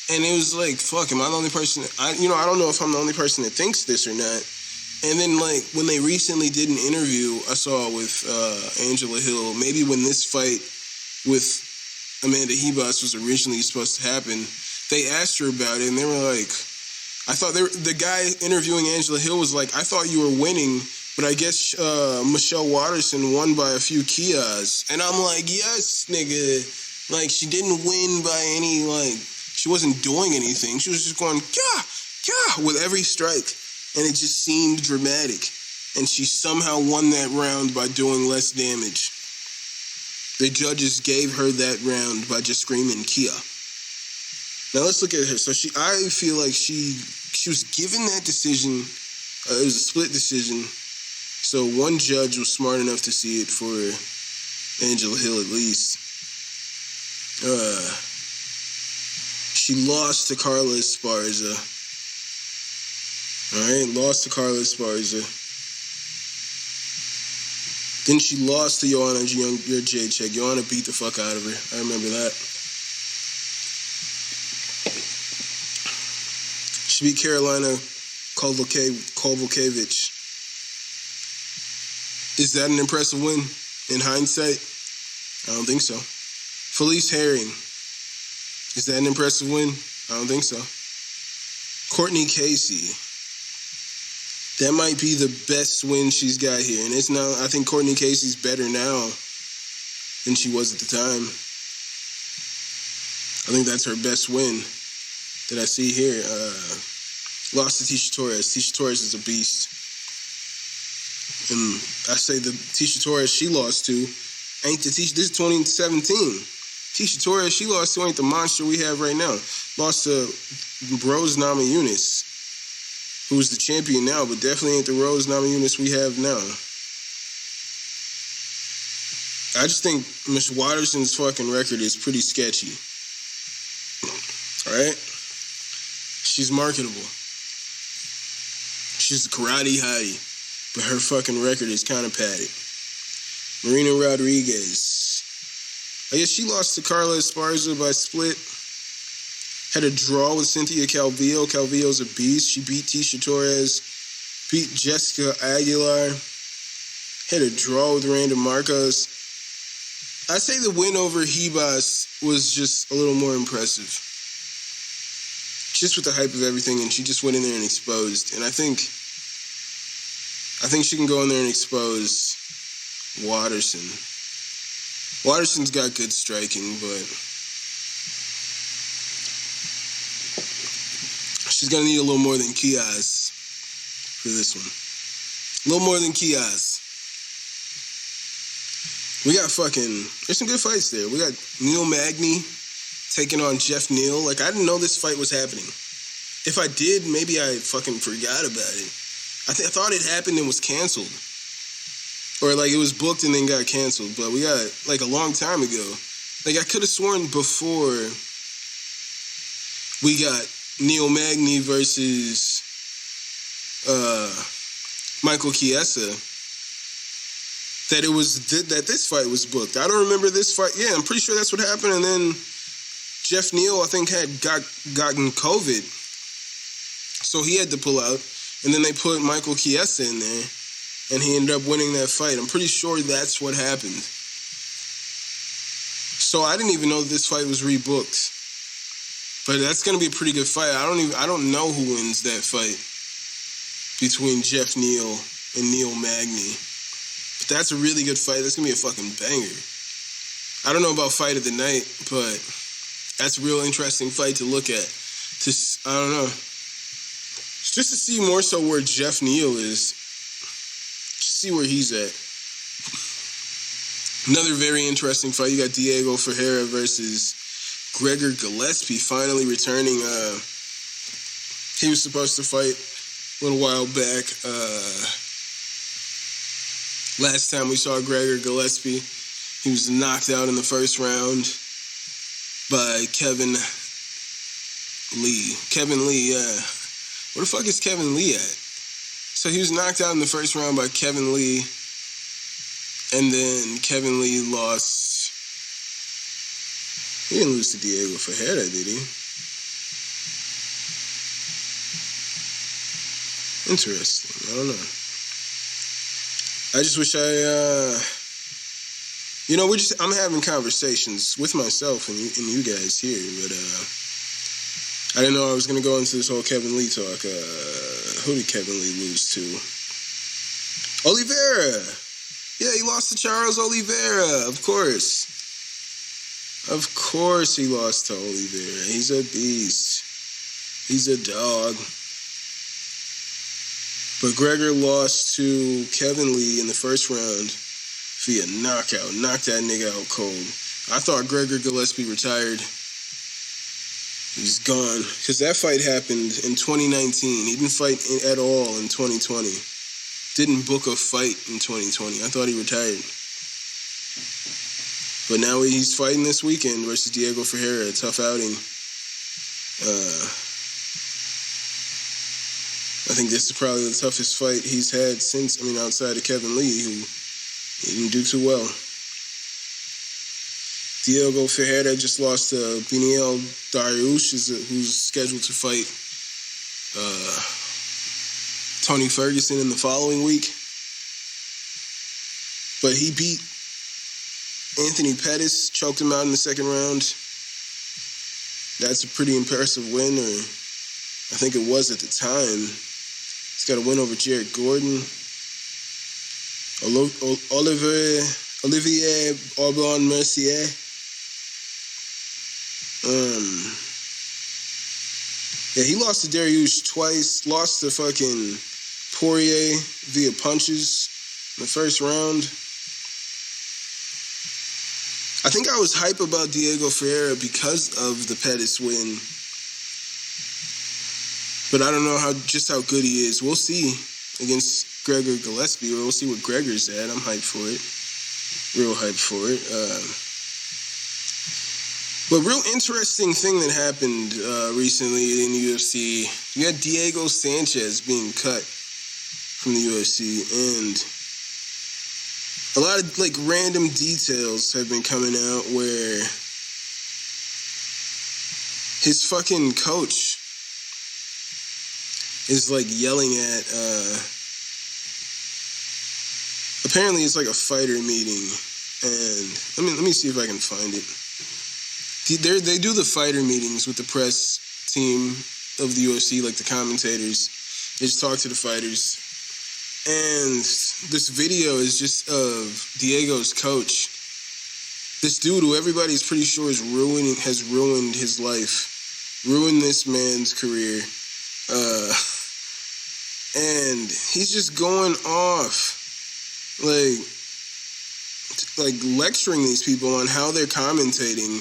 [SPEAKER 1] And it was like, fuck, am I the only person? I don't know if I'm the only person that thinks this or not. And then, like, when they recently did an interview I saw with Angela Hill, maybe when this fight with Amanda Hebos was originally supposed to happen, they asked her about it and they were like, the guy interviewing Angela Hill was like, I thought you were winning, but I guess Michelle Waterson won by a few Kias. And I'm like, yes, nigga. Like, she didn't win by any, like, she wasn't doing anything. She was just going, Kia, Kia, with every strike. And it just seemed dramatic. And she somehow won that round by doing less damage. The judges gave her that round by just screaming, Kia. Now let's look at her. So I feel like she was given that decision. It was a split decision. So one judge was smart enough to see it for Angela Hill at least. She lost to Carla Esparza. All right, lost to Carla Esparza. Then she lost to Joanna Jędrzejczyk. Joanna beat the fuck out of her. I remember that. She beat Carolina Kowalkiewicz. Is that an impressive win in hindsight? I don't think so. Felice Herring. Is that an impressive win? I don't think so. Courtney Casey. That might be the best win she's got here. And it's now, I think Courtney Casey's better now than she was at the time. I think that's her best win that I see here. Lost to Tisha Torres. Tisha Torres is a beast. And I say the Tisha Torres she lost to ain't the Tisha. This is 2017. Tisha Torres she lost to ain't the monster we have right now. Lost to Rose Namajunas, who's the champion now, but definitely ain't the Rose Namajunas we have now. I just think Miss Waterson's fucking record is pretty sketchy. All right? She's marketable. She's a karate hottie, but her fucking record is kind of padded. Marina Rodriguez. I guess she lost to Carla Esparza by split. Had a draw with Cynthia Calvillo. Calvillo's a beast. She beat Tisha Torres. Beat Jessica Aguilar. Had a draw with Randa Marcos. I say the win over Hebos was just a little more impressive. Just with the hype of everything, and she just went in there and exposed. And I think she can go in there and expose Waterson. Waterson's got good striking, but she's going to need a little more than Kias for this one. A little more than Kias. We got there's some good fights there. We got Neil Magny taking on Jeff Neal. Like, I didn't know this fight was happening. If I did, maybe I fucking forgot about it. I thought it happened and was canceled. Or, like, it was booked and then got canceled. But we got, like, a long time ago. Like, I could have sworn before we got Neil Magny versus Michael Chiesa that this fight was booked. I don't remember this fight. Yeah, I'm pretty sure that's what happened. And then Jeff Neal, I think, had gotten COVID. So he had to pull out. And then they put Michael Chiesa in there. And he ended up winning that fight. I'm pretty sure that's what happened. So I didn't even know this fight was rebooked. But that's going to be a pretty good fight. I don't know who wins that fight between Jeff Neal and Neil Magny. But that's a really good fight. That's going to be a fucking banger. I don't know about fight of the night, but that's a real interesting fight to look at. I don't know. Just to see more so where Jeff Neal is. Just see where he's at. Another very interesting fight. You got Diego Ferreira versus Gregor Gillespie finally returning. He was supposed to fight a little while back. Last time we saw Gregor Gillespie, he was knocked out in the first round by Kevin Lee. Kevin Lee, yeah. Where the fuck is Kevin Lee at? So he was knocked out in the first round by Kevin Lee. And then Kevin Lee lost. He didn't lose to Diego Ferreira, did he? Interesting. I don't know. I just wish I'm having conversations with myself and you guys here, but I didn't know I was going to go into this whole Kevin Lee talk. Who did Kevin Lee lose to? Oliveira. Yeah, he lost to Charles Oliveira, of course. Of course he lost to Oliveira. He's a beast. He's a dog. But Gregor lost to Kevin Lee in the first round via knockout. Knocked that nigga out cold. I thought Gregor Gillespie retired. He's gone. Because that fight happened in 2019. He didn't fight at all in 2020. Didn't book a fight in 2020. I thought he retired. But now he's fighting this weekend versus Diego Ferreira. A tough outing. I think this is probably the toughest fight he's had outside of Kevin Lee, who he didn't do too well. Diego Ferreira just lost to Beneil Dariush, who's scheduled to fight Tony Ferguson in the following week. But he beat Anthony Pettis, choked him out in the second round. That's a pretty impressive win, or I think it was at the time. He's got a win over Jared Gordon. Olivier Aubin Mercier. Yeah, he lost to Dariush twice. Lost to fucking Poirier via punches in the first round. I think I was hype about Diego Ferreira because of the Pettis win. But I don't know how good he is. We'll see against Gregor Gillespie, or we'll see what Gregor's at. I'm hyped for it. Real hyped for it. But real interesting thing that happened recently in the UFC, you had Diego Sanchez being cut from the UFC, and a lot of random details have been coming out where his fucking coach is yelling at apparently it's a fighter meeting, and let me see if I can find it. They do the fighter meetings with the press team of the UFC, the commentators. They just talk to the fighters. And this video is just of Diego's coach. This dude who everybody's pretty sure has ruined his life. Ruined this man's career. And he's just going off. like lecturing these people on how they're commentating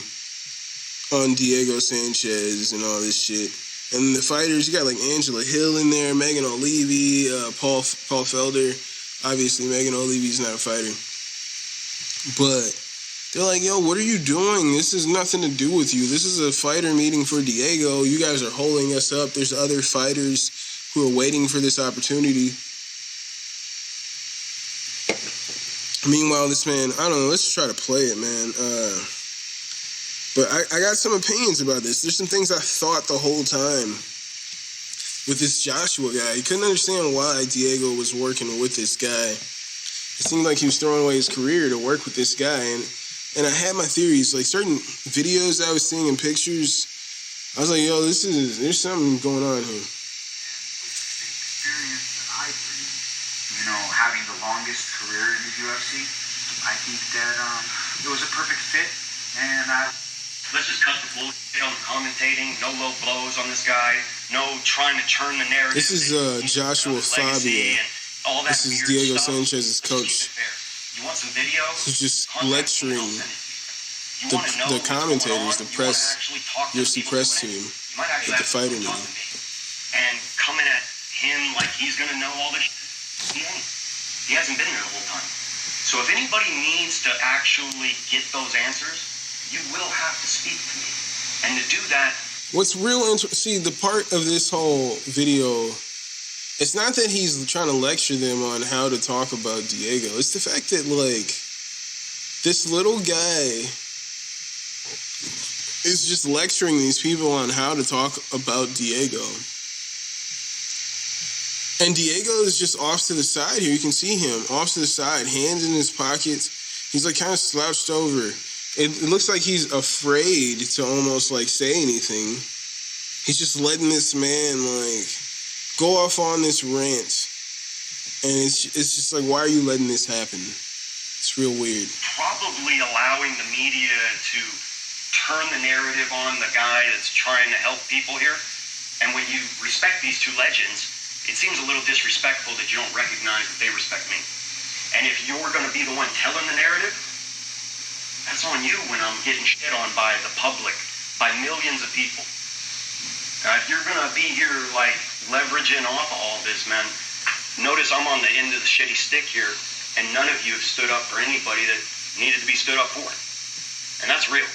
[SPEAKER 1] on Diego Sanchez and all this shit. And the fighters, you got like Angela Hill in there, Megan O'Leary, Paul Felder. Obviously, Megan O'Leary's not a fighter. But they're like, yo, what are you doing? This has nothing to do with you. This is a fighter meeting for Diego. You guys are holding us up. There's other fighters who are waiting for this opportunity. Meanwhile, this man, I don't know, let's try to play it, man. But I got some opinions about this. There's some things I thought the whole time with this Joshua guy. He couldn't understand why Diego was working with this guy. It seemed like he was throwing away his career to work with this guy. And I had my theories, like certain videos I was seeing in pictures. I was like, yo, there's something going on here.
[SPEAKER 3] With the experience that I bring, you know, having the longest career in the UFC, I think that it was a perfect fit. And
[SPEAKER 4] let's just cut the bullshit on commentating. No low blows on this guy. No trying to turn the narrative.
[SPEAKER 1] This is Joshua Fabia. This is Diego Sanchez's coach.
[SPEAKER 4] You want some video?
[SPEAKER 1] He's just lecturing the commentators, the press, UFC press team at the fighter meeting.
[SPEAKER 4] And coming at him like he's going to know all this shit. He ain't. He hasn't been there the whole time. So if anybody needs to actually get those answers, you will have to speak to me. And to do that...
[SPEAKER 1] What's real see, the part of this whole video, it's not that he's trying to lecture them on how to talk about Diego. It's the fact that, like, this little guy is just lecturing these people on how to talk about Diego. And Diego is just off to the side here. You can see him off to the side, hands in his pockets. He's, like, kind of slouched over. It looks like he's afraid to almost, like, say anything. He's just letting this man, like, go off on this rant. And it's just like, why are you letting this happen? It's real weird.
[SPEAKER 4] Probably allowing the media to turn the narrative on the guy that's trying to help people here. And when you respect these two legends, it seems a little disrespectful that you don't recognize that they respect me. And if you're going to be the one telling the narrative, that's on you when I'm getting shit on by the public, by millions of people. If you're going to be here, like, leveraging off of all this, man, notice I'm on the end of the shitty stick here, and none of you have stood up for anybody that needed to be stood up for. And that's real.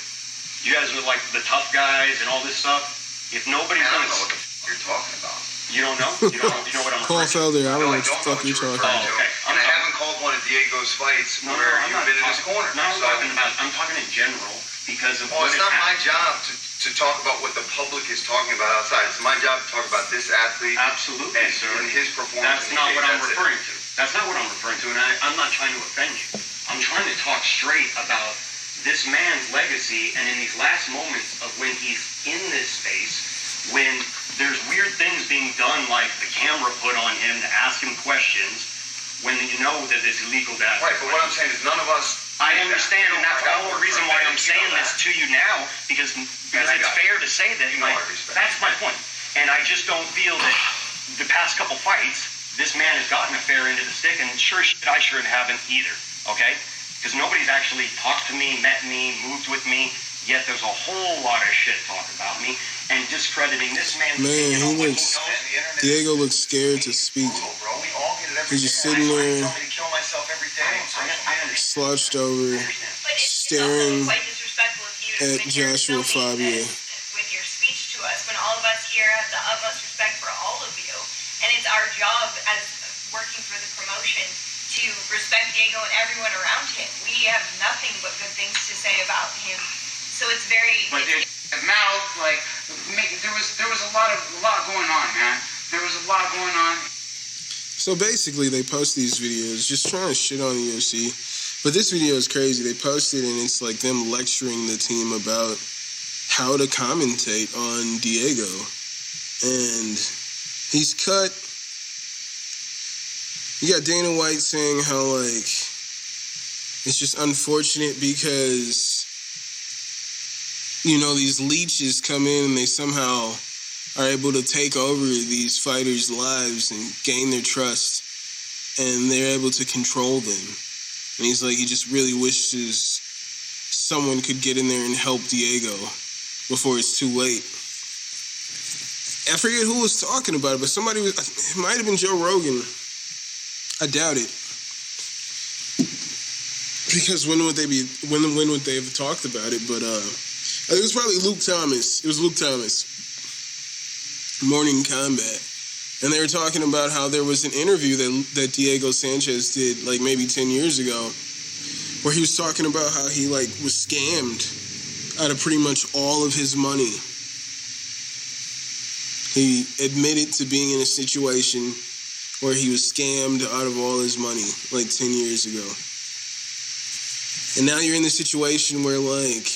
[SPEAKER 4] You guys are like the tough guys and all this stuff. If nobody's going to... I don't know what the fuck you're talking about. You don't know? You know what I'm
[SPEAKER 1] Paul Felder, I don't know what the fuck you're talking about.
[SPEAKER 4] Okay.
[SPEAKER 3] And I haven't called one of Diego's fights where you've been in his corner.
[SPEAKER 4] No, I'm talking in general because of
[SPEAKER 3] what it's not my job to talk about what the public is talking about outside. It's my job to talk about this athlete.
[SPEAKER 4] Absolutely, sir.
[SPEAKER 3] And his performance.
[SPEAKER 4] That's not what I'm referring to. That's not what I'm referring to, and I'm not trying to offend you. I'm trying to talk straight about this man's legacy, and in these last moments of when he's in this space, when there's weird things being done, like the camera put on him to ask him questions, when you know that it's illegal to ask.
[SPEAKER 3] Right, but what I'm saying is none of us...
[SPEAKER 4] I understand, and that's all the reason why I'm saying this to you now, because it's fair to say that. That's my point. And I just don't feel that the past couple fights, this man has gotten a fair end of the stick, and sure I haven't either, okay? Because nobody's actually talked to me, met me, moved with me, yet there's a whole lot of shit talk about me, and discrediting this man.
[SPEAKER 1] Man, Diego looks scared to speak. He's just sitting there, slouched over, staring at Joshua Fabia.
[SPEAKER 5] With your speech to us, when all of us here have the utmost respect for all of you, and it's our job as working for the promotion to respect Diego and everyone around him. We have nothing but good things to say about him. So it's very...
[SPEAKER 6] But there's mouth, like, there was a lot going on, man. There was a lot going on.
[SPEAKER 1] So basically, they post these videos just trying to shit on the UFC. But this video is crazy. They post it, and it's like them lecturing the team about how to commentate on Diego. And he's cut. You got Dana White saying how, like, it's just unfortunate because, you know, these leeches come in and they somehow are able to take over these fighters' lives and gain their trust, and they're able to control them. And he's like, he just really wishes someone could get in there and help Diego before it's too late. I forget who was talking about it, but somebody was, it might have been Joe Rogan. I doubt it. Because when would they have talked about it? But I think it was probably Luke Thomas. It was Luke Thomas. Morning Combat. And they were talking about how there was an interview that Diego Sanchez did like maybe 10 years ago where he was talking about how he like was scammed out of pretty much all of his money. He admitted to being in a situation where he was scammed out of all his money like 10 years ago. And now you're in the situation where, like,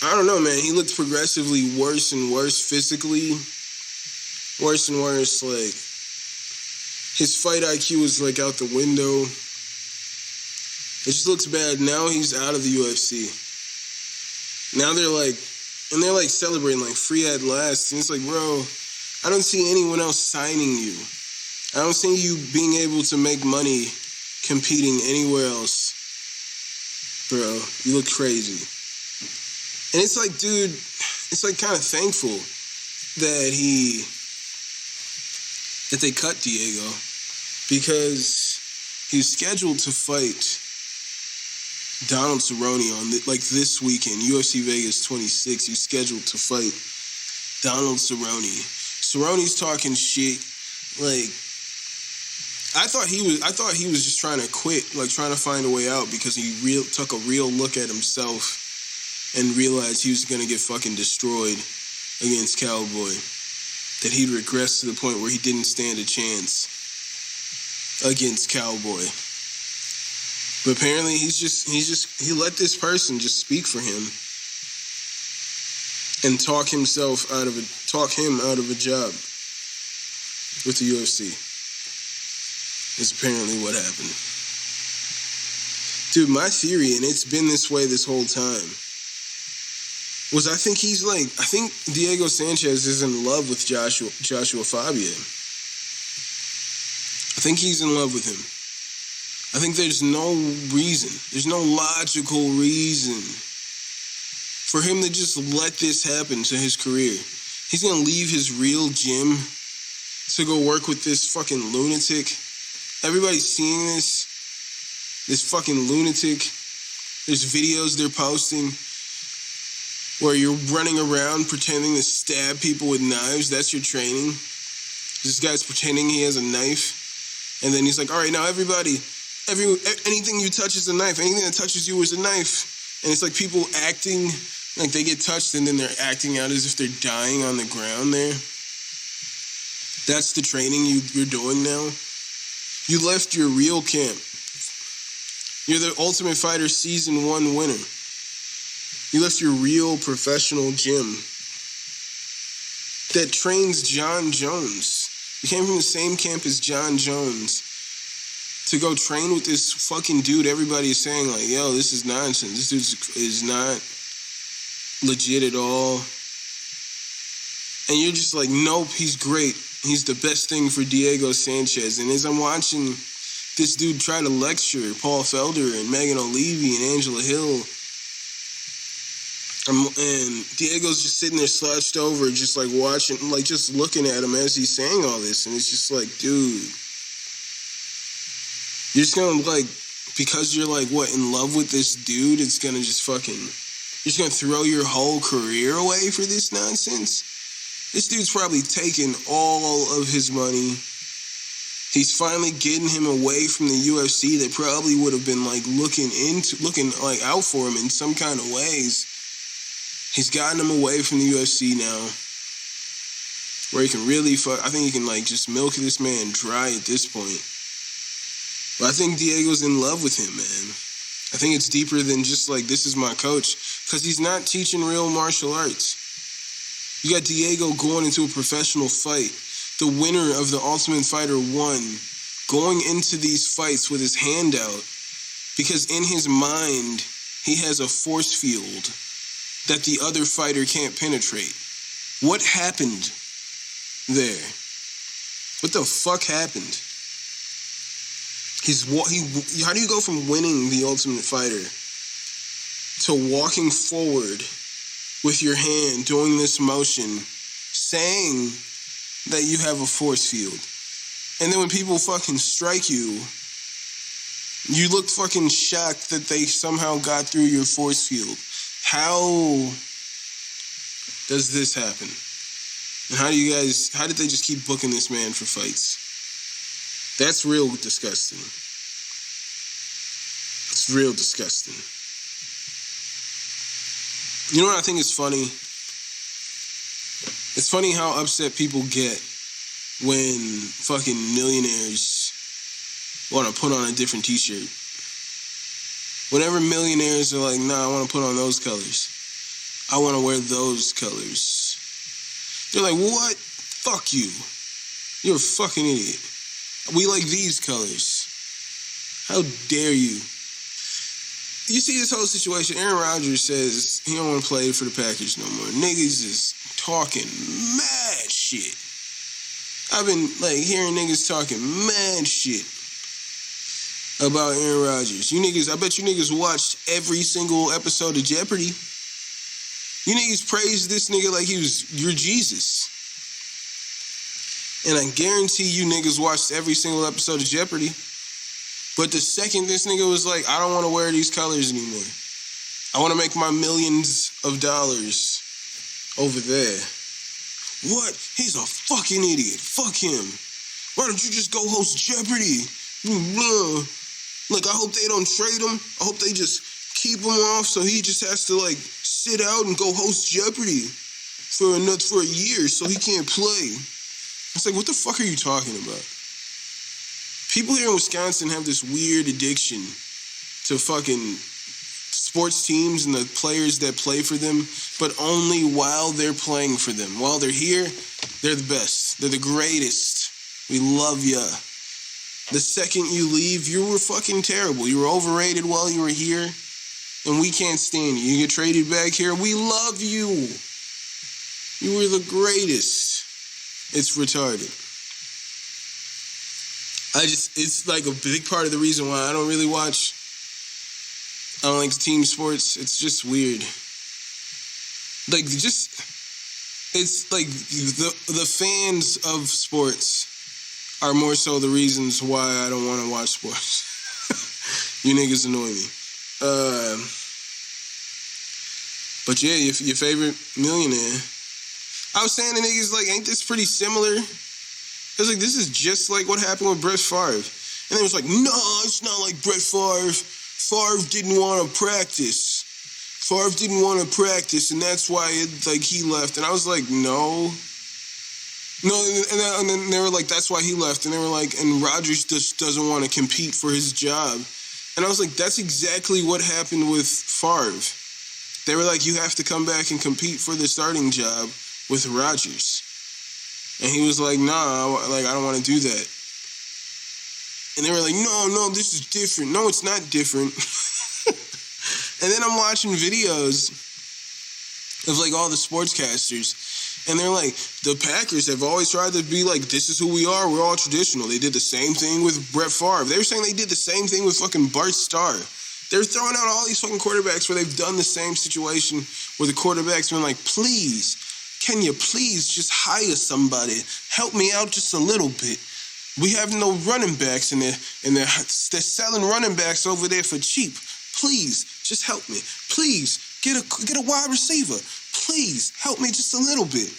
[SPEAKER 1] I don't know, man. He looked progressively worse and worse physically. Worse and worse. Like, his fight IQ is, like, out the window. It just looks bad. Now he's out of the UFC. Now they're, like, and they're, like, celebrating, like, free at last. And it's like, bro, I don't see anyone else signing you. I don't see you being able to make money competing anywhere else. Bro, you look crazy. And it's like, dude, it's like kind of thankful that they cut Diego because he's scheduled to fight Donald Cerrone on this weekend, UFC Vegas 26. He's scheduled to fight Donald Cerrone. Cerrone's talking shit. Like, I thought he was just trying to quit, like trying to find a way out because he took a real look at himself and realized he was going to get fucking destroyed against Cowboy. That he'd regress to the point where he didn't stand a chance against Cowboy. But apparently he let this person just speak for him and talk him out of a job with the UFC. Is apparently what happened. Dude, my theory, and it's been this way this whole time, was I think Diego Sanchez is in love with Joshua Fabia. I think he's in love with him. I think there's no logical reason for him to just let this happen to his career. He's going to leave his real gym to go work with this fucking lunatic. Everybody's seeing this fucking lunatic. There's videos they're posting where you're running around pretending to stab people with knives. That's your training. This guy's pretending he has a knife. And then he's like, all right, now everybody, anything you touch is a knife. Anything that touches you is a knife. And it's like people acting like they get touched and then they're acting out as if they're dying on the ground there. That's the training you're doing now. You left your real camp. You're the Ultimate Fighter Season 1 winner. You left your real professional gym that trains John Jones. You came from the same camp as John Jones to go train with this fucking dude everybody is saying, like, yo, this is nonsense. This dude is not legit at all. And you're just like, nope, he's great. He's the best thing for Diego Sanchez. And as I'm watching this dude try to lecture Paul Felder and Megan O'Leary and Angela Hill, and Diego's just sitting there slouched over, just like watching, like just looking at him as he's saying all this. And it's just like, dude, you're just gonna, like, because you're like, what, in love with this dude, it's gonna just fucking, you're just gonna throw your whole career away for this nonsense? This dude's probably taken all of his money. He's finally getting him away from the UFC. They probably would have been like looking like out for him in some kind of ways. He's gotten him away from the UFC now, where he can really I think he can like just milk this man dry at this point. But I think Diego's in love with him, man. I think it's deeper than just like, this is my coach, because he's not teaching real martial arts. You got Diego going into a professional fight, the winner of the Ultimate Fighter 1, going into these fights with his hand out, because in his mind, he has a force field that the other fighter can't penetrate. What happened there? What the fuck happened? How do you go from winning the Ultimate Fighter to walking forward with your hand, doing this motion, saying that you have a force field, and then when people fucking strike you, you look fucking shocked that they somehow got through your force field? How does this happen? And how did they just keep booking this man for fights? That's real disgusting. It's real disgusting. You know what I think is funny? It's funny how upset people get when fucking millionaires want to put on a different t-shirt. Whenever millionaires are like, nah, I want to put on those colors. I want to wear those colors. They're like, what? Fuck you. You're a fucking idiot. We like these colors. How dare you? You see this whole situation, Aaron Rodgers says he don't want to play for the Packers no more. Niggas is talking mad shit. I've been hearing niggas talking mad shit about Aaron Rodgers. You niggas, I bet you niggas watched every single episode of Jeopardy. You niggas praised this nigga like he was your Jesus. And I guarantee you niggas watched every single episode of Jeopardy. But the second this nigga was like, I don't want to wear these colors anymore. I want to make my millions of dollars over there. What? He's a fucking idiot. Fuck him. Why don't you just go host Jeopardy? Like, I hope they don't trade him. I hope they just keep him off so he just has to, sit out and go host Jeopardy for a year so he can't play. It's like, what the fuck are you talking about? People here in Wisconsin have this weird addiction to fucking sports teams and the players that play for them, but only while they're playing for them. While they're here, they're the best. They're the greatest. We love ya. The second you leave, you were fucking terrible. You were overrated while you were here, and we can't stand you. You get traded back here, we love you. You were the greatest. It's retarded. It's like a big part of the reason why I don't really watch. I don't like team sports. It's just weird. It's like the fans of sports are more so the reasons why I don't want to watch sports. You niggas annoy me. But yeah, your favorite millionaire. I was saying to niggas, ain't this pretty similar? I was like, this is just like what happened with Brett Favre. And they was like, no, it's not like Brett Favre. Favre didn't want to practice. Favre didn't want to practice, and that's why he left. And I was like, no. And then they were like, that's why he left. And they were like, and Rodgers just doesn't want to compete for his job. And I was like, that's exactly what happened with Favre. They were like, you have to come back and compete for the starting job with Rodgers. And he was like, nah, I don't want to do that. And they were like, no, this is different. No, it's not different. And then I'm watching videos of all the sportscasters, and they're like, the Packers have always tried to be like, this is who we are. We're all traditional. They did the same thing with Brett Favre. They were saying they did the same thing with fucking Bart Starr. They're throwing out all these fucking quarterbacks where they've done the same situation where the quarterback's been like, please, can you please just hire somebody? Help me out just a little bit. We have no running backs, and they're selling running backs over there for cheap. Please, just help me. Please, get a wide receiver. Please, help me just a little bit.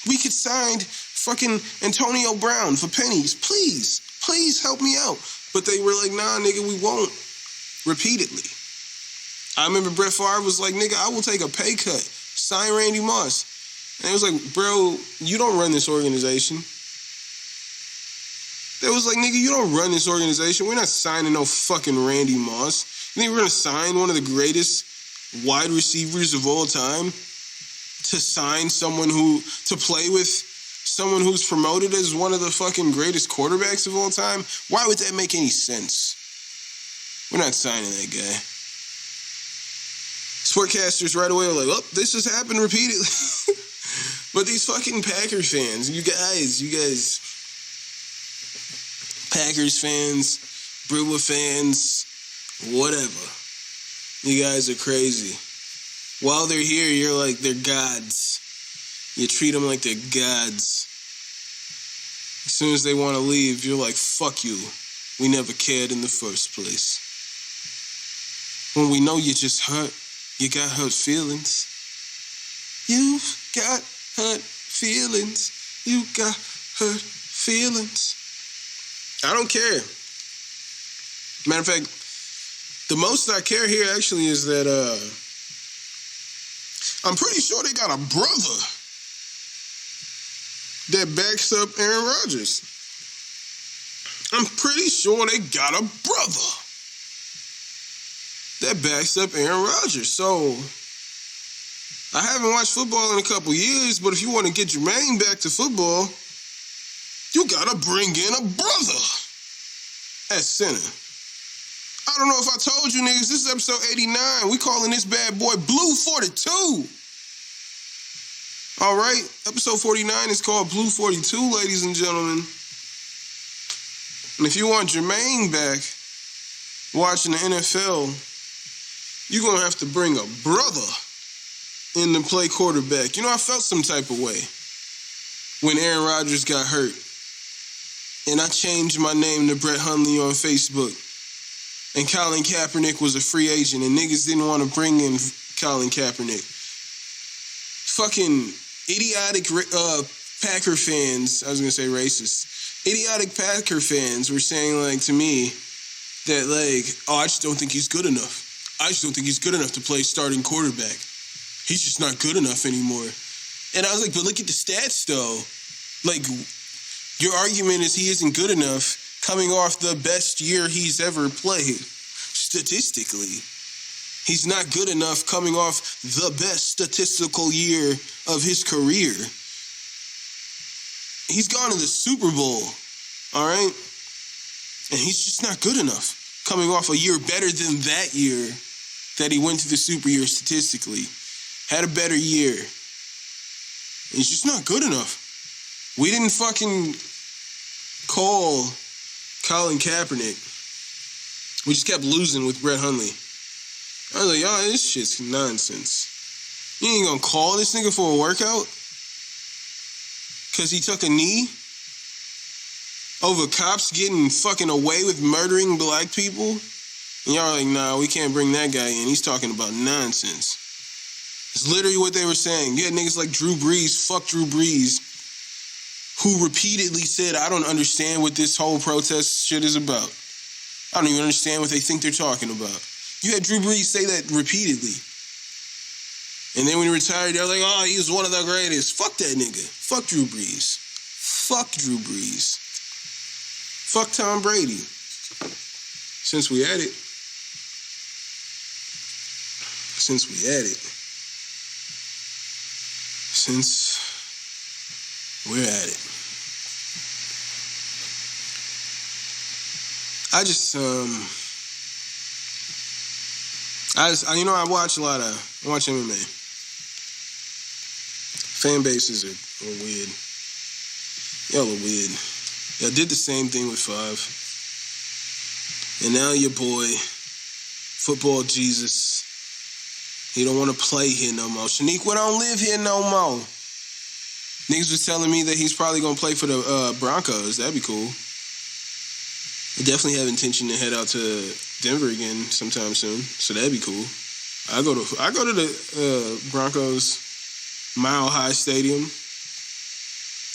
[SPEAKER 1] We could sign fucking Antonio Brown for pennies. Please help me out. But they were like, nah, nigga, we won't. Repeatedly. I remember Brett Favre was like, nigga, I will take a pay cut. Sign Randy Moss. And it was like, bro, you don't run this organization. They was like, nigga, you don't run this organization. We're not signing no fucking Randy Moss. You think we're going to sign one of the greatest wide receivers of all time to sign to play with someone who's promoted as one of the fucking greatest quarterbacks of all time? Why would that make any sense? We're not signing that guy. Sportcasters right away are like, oh, this has happened repeatedly. But these fucking Packers fans, you guys, Packers fans, Brewer fans, whatever. You guys are crazy. While they're here, you're like they're gods. You treat them like they're gods. As soon as they want to leave, you're like, fuck you. We never cared in the first place. When we know you just hurt, you got hurt feelings. You've got hurt feelings. You got hurt feelings. I don't care. Matter of fact, the most I care here actually is that I'm pretty sure they got a brother that backs up Aaron Rodgers. I'm pretty sure they got a brother that backs up Aaron Rodgers. So I haven't watched football in a couple years, but if you want to get Jermaine back to football, you gotta bring in a brother at center. I don't know if I told you niggas, this is episode 89. We calling this bad boy Blue 42. All right, episode 49 is called Blue 42, ladies and gentlemen. And if you want Jermaine back watching the NFL, you're going to have to bring a brother in to play quarterback. You know, I felt some type of way when Aaron Rodgers got hurt. And I changed my name to Brett Hundley on Facebook. And Colin Kaepernick was a free agent, and niggas didn't want to bring in Colin Kaepernick. Fucking idiotic Packer fans, I was going to say racist, idiotic Packer fans were saying, like, to me, that, like, oh, I just don't think he's good enough. I just don't think he's good enough to play starting quarterback. He's just not good enough anymore. And I was like, but look at the stats, though. Like, your argument is he isn't good enough coming off the best year he's ever played. Statistically, he's not good enough coming off the best statistical year of his career. He's gone to the Super Bowl, all right? And he's just not good enough coming off a year better than that year that he went to the Super year statistically. Had a better year. He's just not good enough. We didn't fucking call Colin Kaepernick. We just kept losing with Brett Hundley. I was like, y'all, this shit's nonsense. You ain't gonna call this nigga for a workout? Because he took a knee? Over cops getting fucking away with murdering black people? And y'all are like, nah, we can't bring that guy in. He's talking about nonsense. It's literally what they were saying. You had niggas like Drew Brees, fuck Drew Brees, who repeatedly said, I don't understand what this whole protest shit is about. I don't even understand what they think they're talking about. You had Drew Brees say that repeatedly. And then when he retired, they're like, oh, he was one of the greatest. Fuck that nigga. Fuck Drew Brees. Fuck Drew Brees. Fuck Tom Brady. Since we at it. Since we're at it. I watch MMA. Fan bases are weird. Y'all are weird. Y'all did the same thing with 5. And now your boy, Football Jesus, he don't want to play here no more. Shaniqua don't live here no more. Niggas was telling me that he's probably going to play for the Broncos. That'd be cool. I definitely have intention to head out to Denver again sometime soon, so that'd be cool. I go to the Broncos Mile High Stadium.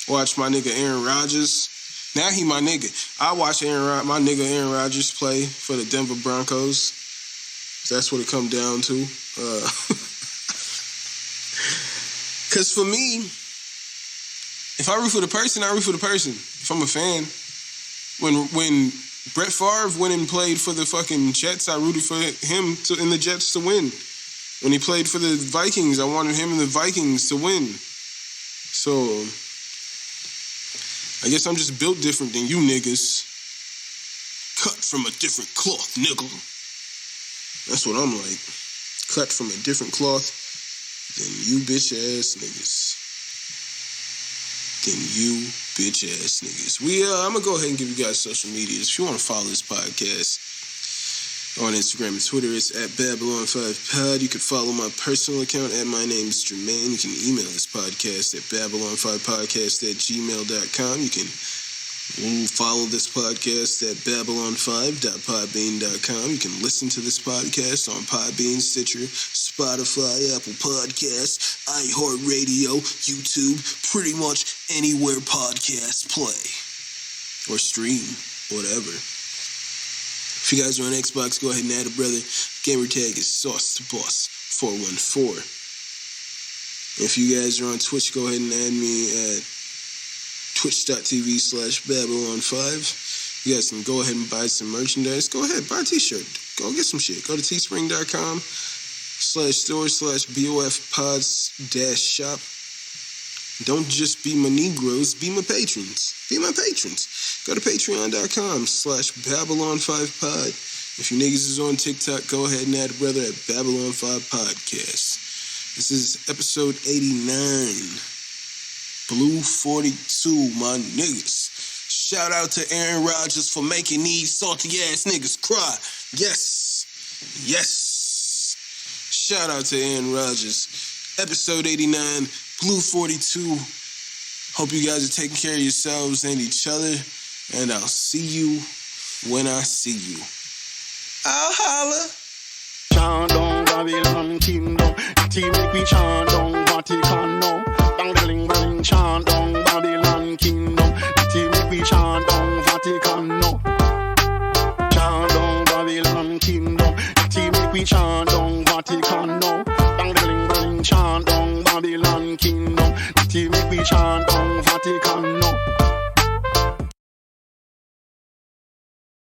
[SPEAKER 1] Watch my nigga Aaron Rodgers. Now he my nigga. I watch my nigga Aaron Rodgers play for the Denver Broncos. So that's what it come down to. Because for me, if I root for the person, I root for the person. If I'm a fan, when Brett Favre went and played for the fucking Jets, I rooted for him and the Jets to win. When he played for the Vikings, I wanted him and the Vikings to win. So, I guess I'm just built different than you niggas. Cut from a different cloth, nigga. That's what I'm like. Cut from a different cloth than you bitch ass niggas. Than you bitch ass niggas. I'm gonna go ahead and give you guys social medias. If you want to follow this podcast on Instagram and Twitter, it's at Babylon5Pod. You can follow my personal account at my name is Jermaine. You can email this podcast at Babylon5podcast@gmail.com. You can follow this podcast at Babylon5.podbean.com. You can listen to this podcast on Podbean, Stitcher, Spotify, Apple Podcasts, iHeartRadio, YouTube, pretty much anywhere podcasts play or stream, whatever. If you guys are on Xbox, go ahead and add a brother. Gamer tag is SauceTheBoss414. If you guys are on Twitch, go ahead and add me at twitch.tv/Babylon5. You guys can go ahead and buy some merchandise. Go ahead, buy a t-shirt. Go get some shit. Go to teespring.com/store/BOFpods-shop. Don't just be my Negroes, be my patrons. Be my patrons. Go to patreon.com/Babylon5Pod. If you niggas is on TikTok, go ahead and add a brother at Babylon5Podcast. This is episode 89. Blue 42, my niggas. Shout out to Aaron Rodgers for making these salty ass niggas cry. Yes. Yes. Shout out to Aaron Rodgers. Episode 89, Blue 42. Hope you guys are taking care of yourselves and each other. And I'll see you when I see you. I'll holla.
[SPEAKER 2] Chant down Babylon kingdom. Team make we chant down Vatican now.